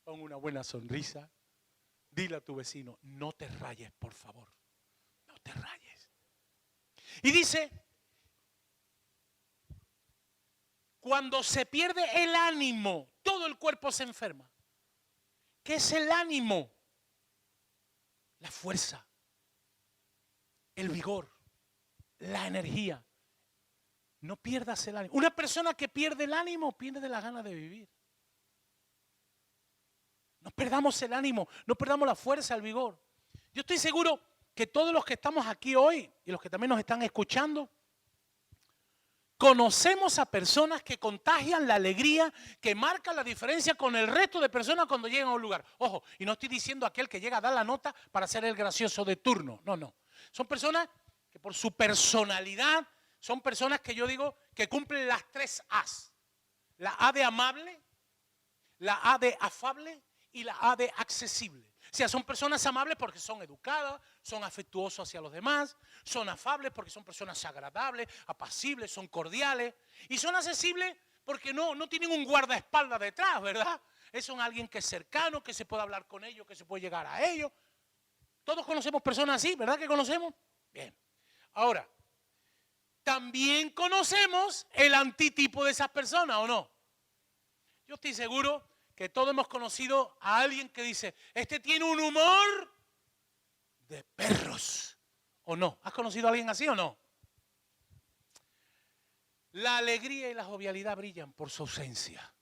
Speaker 1: Pon una buena sonrisa. Dile a tu vecino, no te rayes, por favor. No te rayes. Y dice, cuando se pierde el ánimo, todo el cuerpo se enferma. ¿Qué es el ánimo? La fuerza, el vigor, la energía. No pierdas el ánimo. Una persona que pierde el ánimo pierde las ganas de vivir. No perdamos el ánimo, no perdamos la fuerza, el vigor. Yo estoy seguro que todos los que estamos aquí hoy y los que también nos están escuchando, conocemos a personas que contagian la alegría, que marcan la diferencia con el resto de personas cuando llegan a un lugar. Ojo, y no estoy diciendo aquel que llega a dar la nota para ser el gracioso de turno. No, no. Son personas que por su personalidad, son personas que yo digo que cumplen las 3 A's. La A de amable, la A de afable y la A de accesible. O sea, son personas amables porque son educadas, son afectuosos hacia los demás, son afables porque son personas agradables, apacibles, son cordiales, y son accesibles porque no tienen un guardaespaldas detrás, ¿verdad? Son alguien que es cercano, que se puede hablar con ellos, que se puede llegar a ellos. Todos conocemos personas así, ¿verdad que conocemos? Bien. Ahora, también conocemos el antitipo de esas personas, ¿o no? Yo estoy seguro que todos hemos conocido a alguien que dice, este tiene un humor de perros, ¿o no? ¿Has conocido a alguien así o no? La alegría y la jovialidad brillan por su ausencia.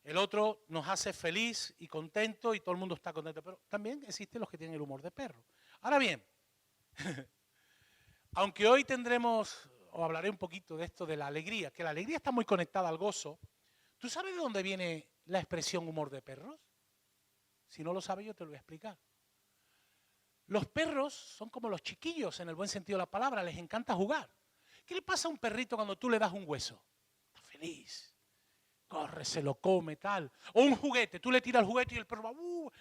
Speaker 1: El otro nos hace feliz y contento y todo el mundo está contento, pero también existen los que tienen el humor de perro. Ahora bien, aunque hoy tendremos, o hablaré un poquito de esto de la alegría, que la alegría está muy conectada al gozo. ¿Tú sabes de dónde viene la expresión humor de perros? Si no lo sabes, yo te lo voy a explicar. Los perros son como los chiquillos, en el buen sentido de la palabra, les encanta jugar. ¿Qué le pasa a un perrito cuando tú le das un hueso? Está feliz, corre, se lo come, tal. O un juguete, tú le tiras el juguete y el perro va,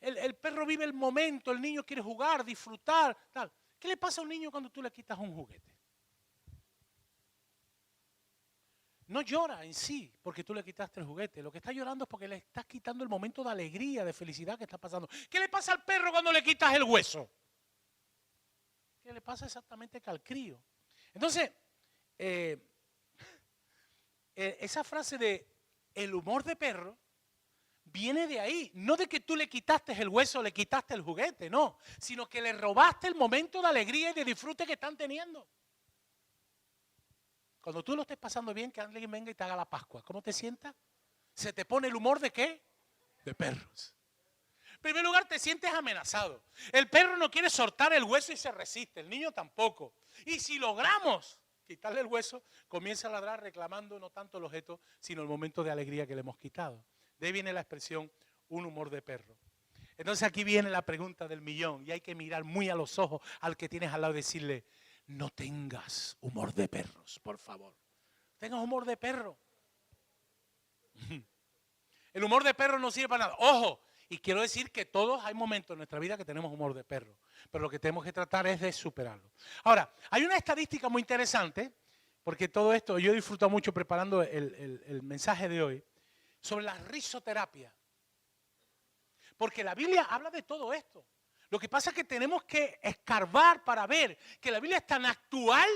Speaker 1: el perro vive el momento, el niño quiere jugar, disfrutar, tal. ¿Qué le pasa a un niño cuando tú le quitas un juguete? No llora en sí porque tú le quitaste el juguete. Lo que está llorando es porque le estás quitando el momento de alegría, de felicidad que está pasando. ¿Qué le pasa al perro cuando le quitas el hueso? ¿Qué le pasa exactamente al crío? Entonces, esa frase de el humor de perro viene de ahí. No de que tú le quitaste el hueso, le quitaste el juguete, no. Sino que le robaste el momento de alegría y de disfrute que están teniendo. Cuando tú lo estés pasando bien, que alguien venga y te haga la Pascua. ¿Cómo te sientas? ¿Se te pone el humor de qué? De perros. En primer lugar, te sientes amenazado. El perro no quiere soltar el hueso y se resiste. El niño tampoco. Y si logramos quitarle el hueso, comienza a ladrar reclamando no tanto el objeto, sino el momento de alegría que le hemos quitado. De ahí viene la expresión, un humor de perro. Entonces aquí viene la pregunta del millón. Y hay que mirar muy a los ojos al que tienes al lado y decirle, no tengas humor de perros, por favor. Tengas humor de perro. El humor de perro no sirve para nada. Ojo, Y quiero decir que todos hay momentos en nuestra vida que tenemos humor de perro, pero lo que tenemos que tratar es de superarlo. Ahora, hay una estadística muy interesante, porque todo esto, yo he disfrutado mucho preparando el mensaje de hoy, sobre la risoterapia. Porque la Biblia habla de todo esto. Lo que pasa es que tenemos que escarbar para ver que la Biblia es tan actual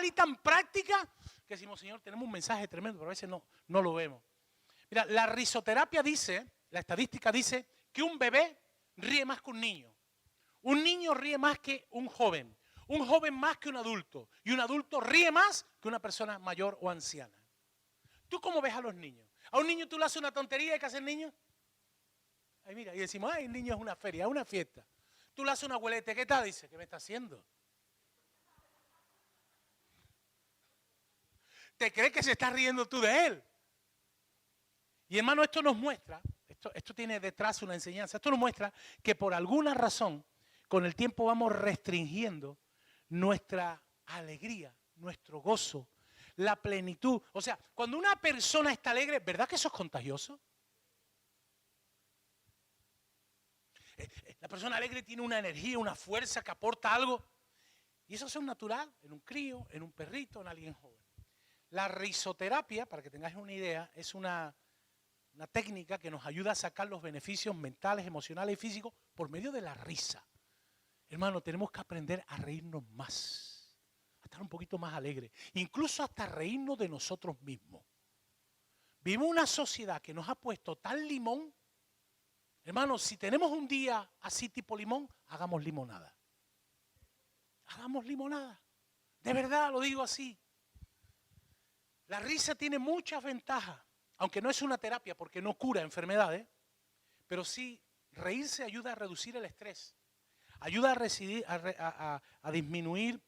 Speaker 1: y tan práctica, que decimos, Señor, tenemos un mensaje tremendo, pero a veces no lo vemos. Mira, la risoterapia dice, la estadística dice, que un bebé ríe más que un niño. Un niño ríe más que un joven más que un adulto, y un adulto ríe más que una persona mayor o anciana. ¿Tú cómo ves a los niños? ¿A un niño tú le haces una tontería y qué hace el niño? Ay, mira, y decimos, ay, el niño es una feria, es una fiesta. Tú le haces una abuelete, ¿qué tal? Dice, ¿qué me está haciendo? ¿Te crees que se está riendo tú de él? Y hermano, esto nos muestra, esto tiene detrás una enseñanza, esto nos muestra que por alguna razón, con el tiempo vamos restringiendo nuestra alegría, nuestro gozo, la plenitud. O sea, cuando una persona está alegre, ¿verdad que eso es contagioso? La persona alegre tiene una energía, una fuerza que aporta algo. Y eso es natural en un crío, en un perrito, en alguien joven. La risoterapia, para que tengáis una idea, es una técnica que nos ayuda a sacar los beneficios mentales, emocionales y físicos por medio de la risa. Hermano, tenemos que aprender a reírnos más, a estar un poquito más alegres, incluso hasta reírnos de nosotros mismos. Vivimos una sociedad que nos ha puesto tal limón. Hermano, si tenemos un día así tipo limón, hagamos limonada. Hagamos limonada. De verdad lo digo así. La risa tiene muchas ventajas, aunque no es una terapia porque no cura enfermedades, pero sí reírse ayuda a reducir el estrés, ayuda a disminuir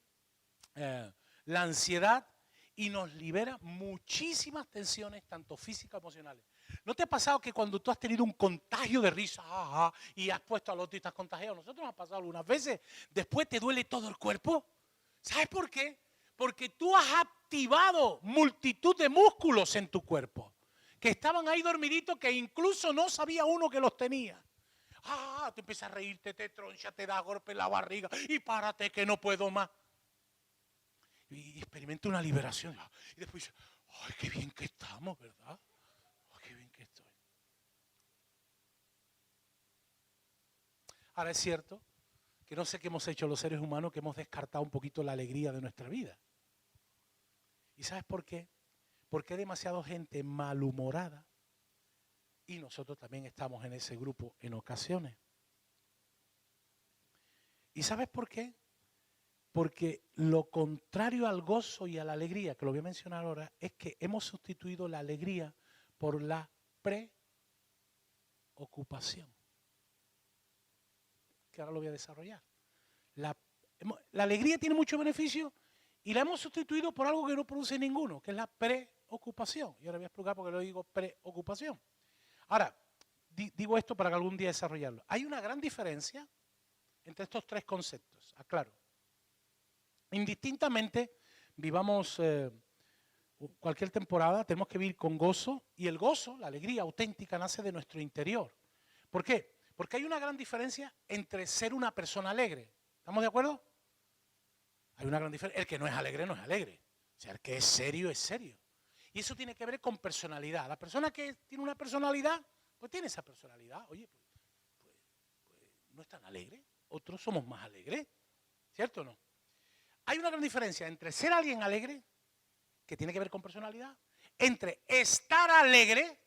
Speaker 1: la ansiedad y nos libera muchísimas tensiones, tanto físicas como emocionales. ¿No te ha pasado que cuando tú has tenido un contagio de risa y has puesto al otro y estás contagiado? Nosotros nos ha pasado algunas veces, después te duele todo el cuerpo. ¿Sabes por qué? Porque tú has activado multitud de músculos en tu cuerpo que estaban ahí dormiditos, que incluso no sabía uno que los tenía. Te empiezas a reírte, te troncha, te da golpe en la barriga y párate que no puedo más. Y experimenta una liberación. Y después dice, ay, qué bien que estamos, ¿verdad? Ay, qué bien que estoy. Ahora es cierto que no sé qué hemos hecho los seres humanos, que hemos descartado un poquito la alegría de nuestra vida. ¿Y sabes por qué? Porque hay demasiada gente malhumorada y nosotros también estamos en ese grupo en ocasiones. ¿Y sabes por qué? Porque lo contrario al gozo y a la alegría, que lo voy a mencionar ahora, es que hemos sustituido la alegría por la preocupación. Que ahora lo voy a desarrollar. La alegría tiene mucho beneficio y la hemos sustituido por algo que no produce ninguno, que es la preocupación. Y ahora voy a explicar por qué lo digo preocupación. Ahora, digo esto para que algún día desarrollarlo. Hay una gran diferencia entre estos tres conceptos, aclaro. Indistintamente, vivamos cualquier temporada, tenemos que vivir con gozo, y el gozo, la alegría auténtica, nace de nuestro interior. ¿Por qué? Porque hay una gran diferencia entre ser una persona alegre. ¿Estamos de acuerdo? Hay una gran diferencia. El que no es alegre, no es alegre. O sea, el que es serio, es serio. Y eso tiene que ver con personalidad. La persona que tiene una personalidad, pues tiene esa personalidad. Oye, pues no es tan alegre. Otros somos más alegres. ¿Cierto o no? Hay una gran diferencia entre ser alguien alegre, que tiene que ver con personalidad, entre estar alegre,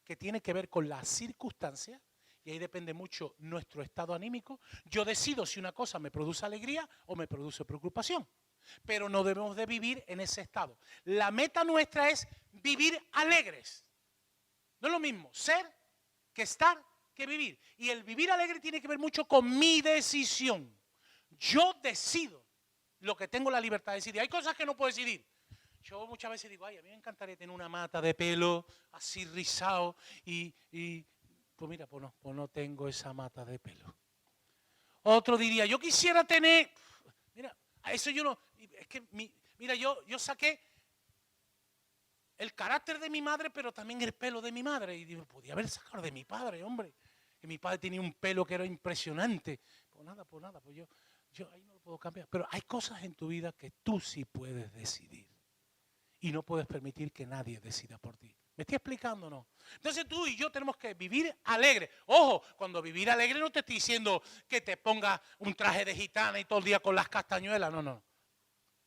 Speaker 1: que tiene que ver con las circunstancias, y ahí depende mucho nuestro estado anímico. Yo decido si una cosa me produce alegría o me produce preocupación, pero no debemos de vivir en ese estado. La meta nuestra es vivir alegres. No es lo mismo ser que estar que vivir. Y el vivir alegre tiene que ver mucho con mi decisión. Yo decido lo que tengo la libertad de decidir. Hay cosas que no puedo decidir. Yo muchas veces digo, ay, a mí me encantaría tener una mata de pelo así rizado y pues mira, pues no tengo esa mata de pelo. Otro diría, yo quisiera tener, mira, a eso yo no, es que, mira, yo saqué el carácter de mi madre, pero también el pelo de mi madre. Y digo, podía haber sacado de mi padre, hombre. Que mi padre tenía un pelo que era impresionante. Pues nada, pues yo ahí no lo puedo cambiar. Pero hay cosas en tu vida que tú sí puedes decidir. Y no puedes permitir que nadie decida por ti. ¿Me estoy explicando o no? Entonces tú y yo tenemos que vivir alegre. Ojo, cuando vivir alegre no te estoy diciendo que te pongas un traje de gitana y todo el día con las castañuelas. No.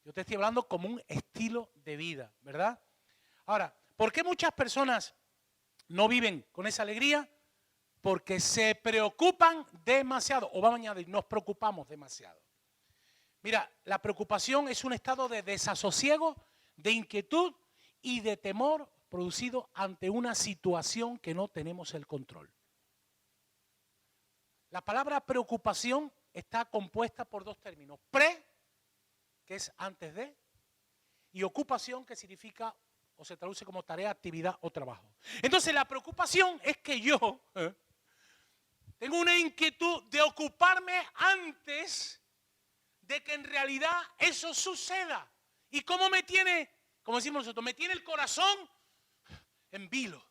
Speaker 1: Yo te estoy hablando como un estilo de vida, ¿verdad? Ahora, ¿por qué muchas personas no viven con esa alegría? Porque se preocupan demasiado. O vamos a añadir, nos preocupamos demasiado. Mira, la preocupación es un estado de desasosiego, de inquietud y de temor producido ante una situación que no tenemos el control. La palabra preocupación está compuesta por dos términos. Pre, que es antes de, y ocupación, que significa o se traduce como tarea, actividad o trabajo. Entonces la preocupación es que yo tengo una inquietud de ocuparme antes de que en realidad eso suceda. ¿Y cómo me tiene, como decimos nosotros, me tiene el corazón en vilo?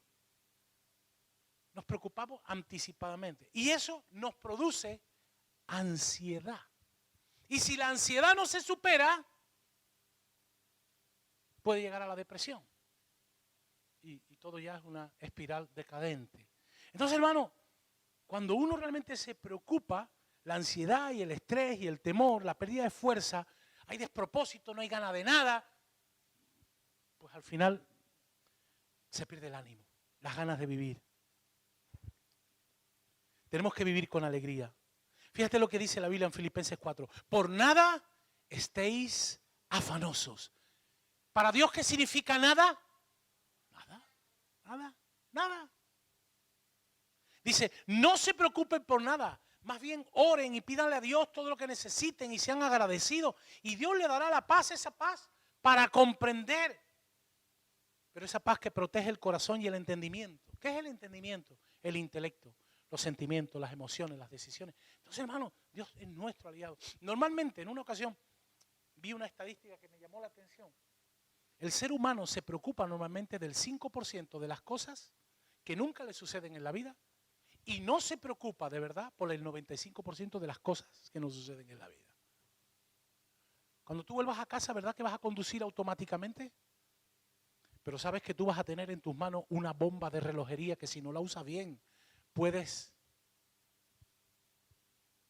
Speaker 1: Nos preocupamos anticipadamente y eso nos produce ansiedad. Y si la ansiedad no se supera, puede llegar a la depresión. Y todo ya es una espiral decadente. Entonces, hermano, cuando uno realmente se preocupa, la ansiedad y el estrés y el temor, la pérdida de fuerza, hay despropósito, no hay ganas de nada, pues al final se pierde el ánimo, las ganas de vivir. Tenemos que vivir con alegría. Fíjate lo que dice la Biblia en Filipenses 4. Por nada estéis afanosos. ¿Para Dios qué significa nada? Nada. Dice, no se preocupen por nada. Más bien oren y pídanle a Dios todo lo que necesiten y sean agradecidos. Y Dios le dará la paz, esa paz, para comprender. Pero esa paz que protege el corazón y el entendimiento. ¿Qué es el entendimiento? El intelecto, los sentimientos, las emociones, las decisiones. Entonces, hermano, Dios es nuestro aliado. Normalmente, en una ocasión, vi una estadística que me llamó la atención. El ser humano se preocupa normalmente del 5% de las cosas que nunca le suceden en la vida y no se preocupa de verdad por el 95% de las cosas que nos suceden en la vida. Cuando tú vuelvas a casa, ¿verdad que vas a conducir automáticamente? Pero sabes que tú vas a tener en tus manos una bomba de relojería que si no la usas bien, puedes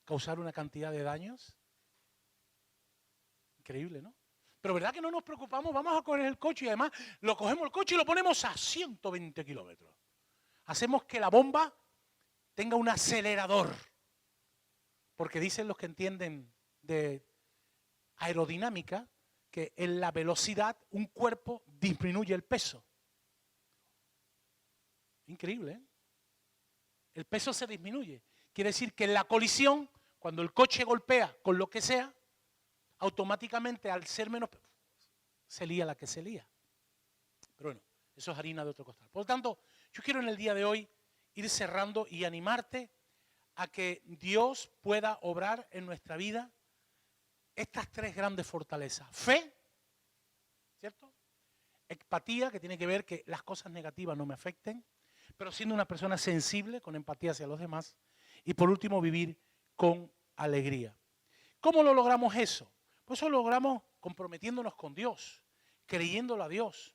Speaker 1: causar una cantidad de daños. Increíble, ¿no? Pero ¿verdad que no nos preocupamos? Vamos a coger el coche y además lo cogemos el coche y lo ponemos a 120 kilómetros. Hacemos que la bomba tenga un acelerador. Porque dicen los que entienden de aerodinámica que en la velocidad un cuerpo disminuye el peso. Increíble, ¿eh? El peso se disminuye. Quiere decir que en la colisión, cuando el coche golpea con lo que sea, automáticamente al ser menos, se lía la que se lía. Pero bueno, eso es harina de otro costal. Por lo tanto, yo quiero en el día de hoy ir cerrando y animarte a que Dios pueda obrar en nuestra vida estas tres grandes fortalezas. Fe, ¿cierto? Empatía, que tiene que ver que las cosas negativas no me afecten, pero siendo una persona sensible, con empatía hacia los demás. Y por último, vivir con alegría. ¿Cómo lo logramos eso? Pues eso lo logramos comprometiéndonos con Dios, creyéndolo a Dios.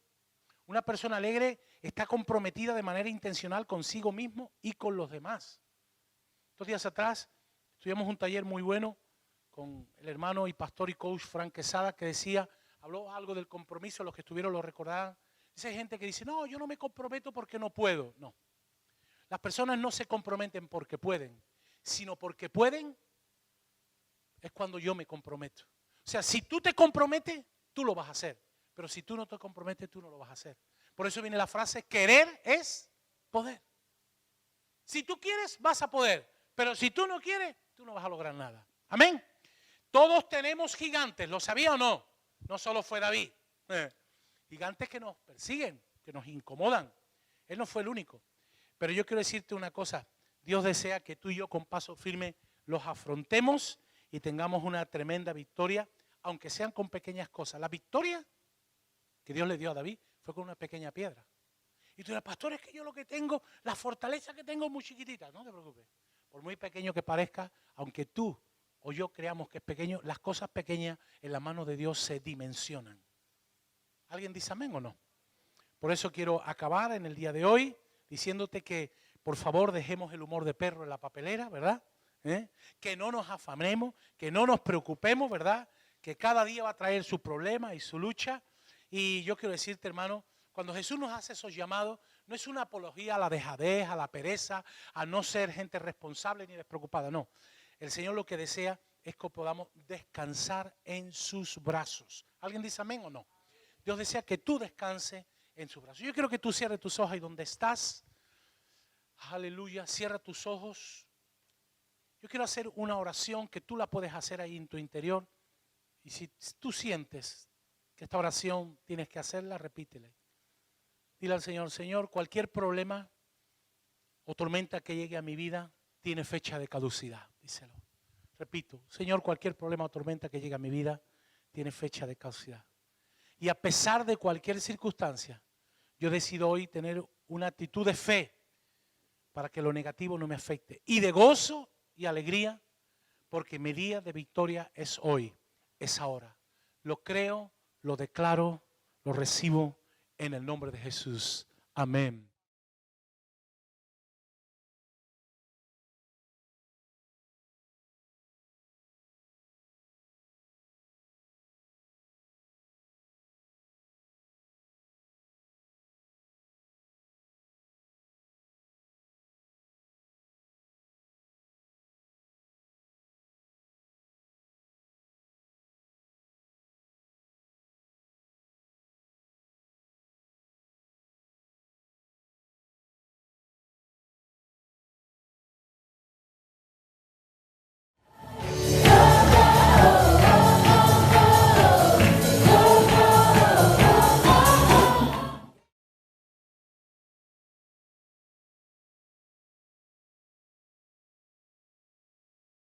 Speaker 1: Una persona alegre está comprometida de manera intencional consigo mismo y con los demás. 2 días atrás tuvimos un taller muy bueno con el hermano y pastor y coach Frank Quesada que decía, habló algo del compromiso, los que estuvieron lo recordarán. Esa gente que dice, no, yo no me comprometo porque no puedo. No, las personas no se comprometen porque pueden, sino porque pueden es cuando yo me comprometo. O sea, si tú te comprometes, tú lo vas a hacer. Pero si tú no te comprometes, tú no lo vas a hacer. Por eso viene la frase, querer es poder. Si tú quieres, vas a poder. Pero si tú no quieres, tú no vas a lograr nada. Amén. Todos tenemos gigantes, ¿lo sabía o no? No solo fue David. Gigantes que nos persiguen, que nos incomodan. Él no fue el único. Pero yo quiero decirte una cosa. Dios desea que tú y yo con paso firme los afrontemos y tengamos una tremenda victoria, aunque sean con pequeñas cosas. La victoria que Dios le dio a David Fue con una pequeña piedra. Y tú dirás, pastor, es que yo lo que tengo, la fortaleza que tengo es muy chiquitita. No te preocupes. Por muy pequeño que parezca, aunque tú o yo creamos que es pequeño, las cosas pequeñas en la mano de Dios se dimensionan. ¿Alguien dice amén o no? Por eso quiero acabar en el día de hoy diciéndote que por favor dejemos el humor de perro en la papelera, ¿verdad? Que no nos afanemos, que no nos preocupemos, ¿verdad? Que cada día va a traer su problema y su lucha. Y yo quiero decirte, hermano, cuando Jesús nos hace esos llamados, no es una apología a la dejadez, a la pereza, a no ser gente responsable ni despreocupada, no. El Señor lo que desea es que podamos descansar en sus brazos. ¿Alguien dice amén o no? Dios desea que tú descanses en sus brazos. Yo quiero que tú cierres tus ojos ahí donde estás. Aleluya, cierra tus ojos. Yo quiero hacer una oración que tú la puedes hacer ahí en tu interior. Y si tú sientes que esta oración tienes que hacerla, repítela. Dile al Señor, Señor, cualquier problema o tormenta que llegue a mi vida tiene fecha de caducidad. Díselo. Repito, Señor, cualquier problema o tormenta que llegue a mi vida tiene fecha de caducidad. Y a pesar de cualquier circunstancia, yo decido hoy tener una actitud de fe para que lo negativo no me afecte. Y de gozo y alegría, porque mi día de victoria es hoy, es ahora. Lo creo, lo declaro, lo recibo en el nombre de Jesús. Amén.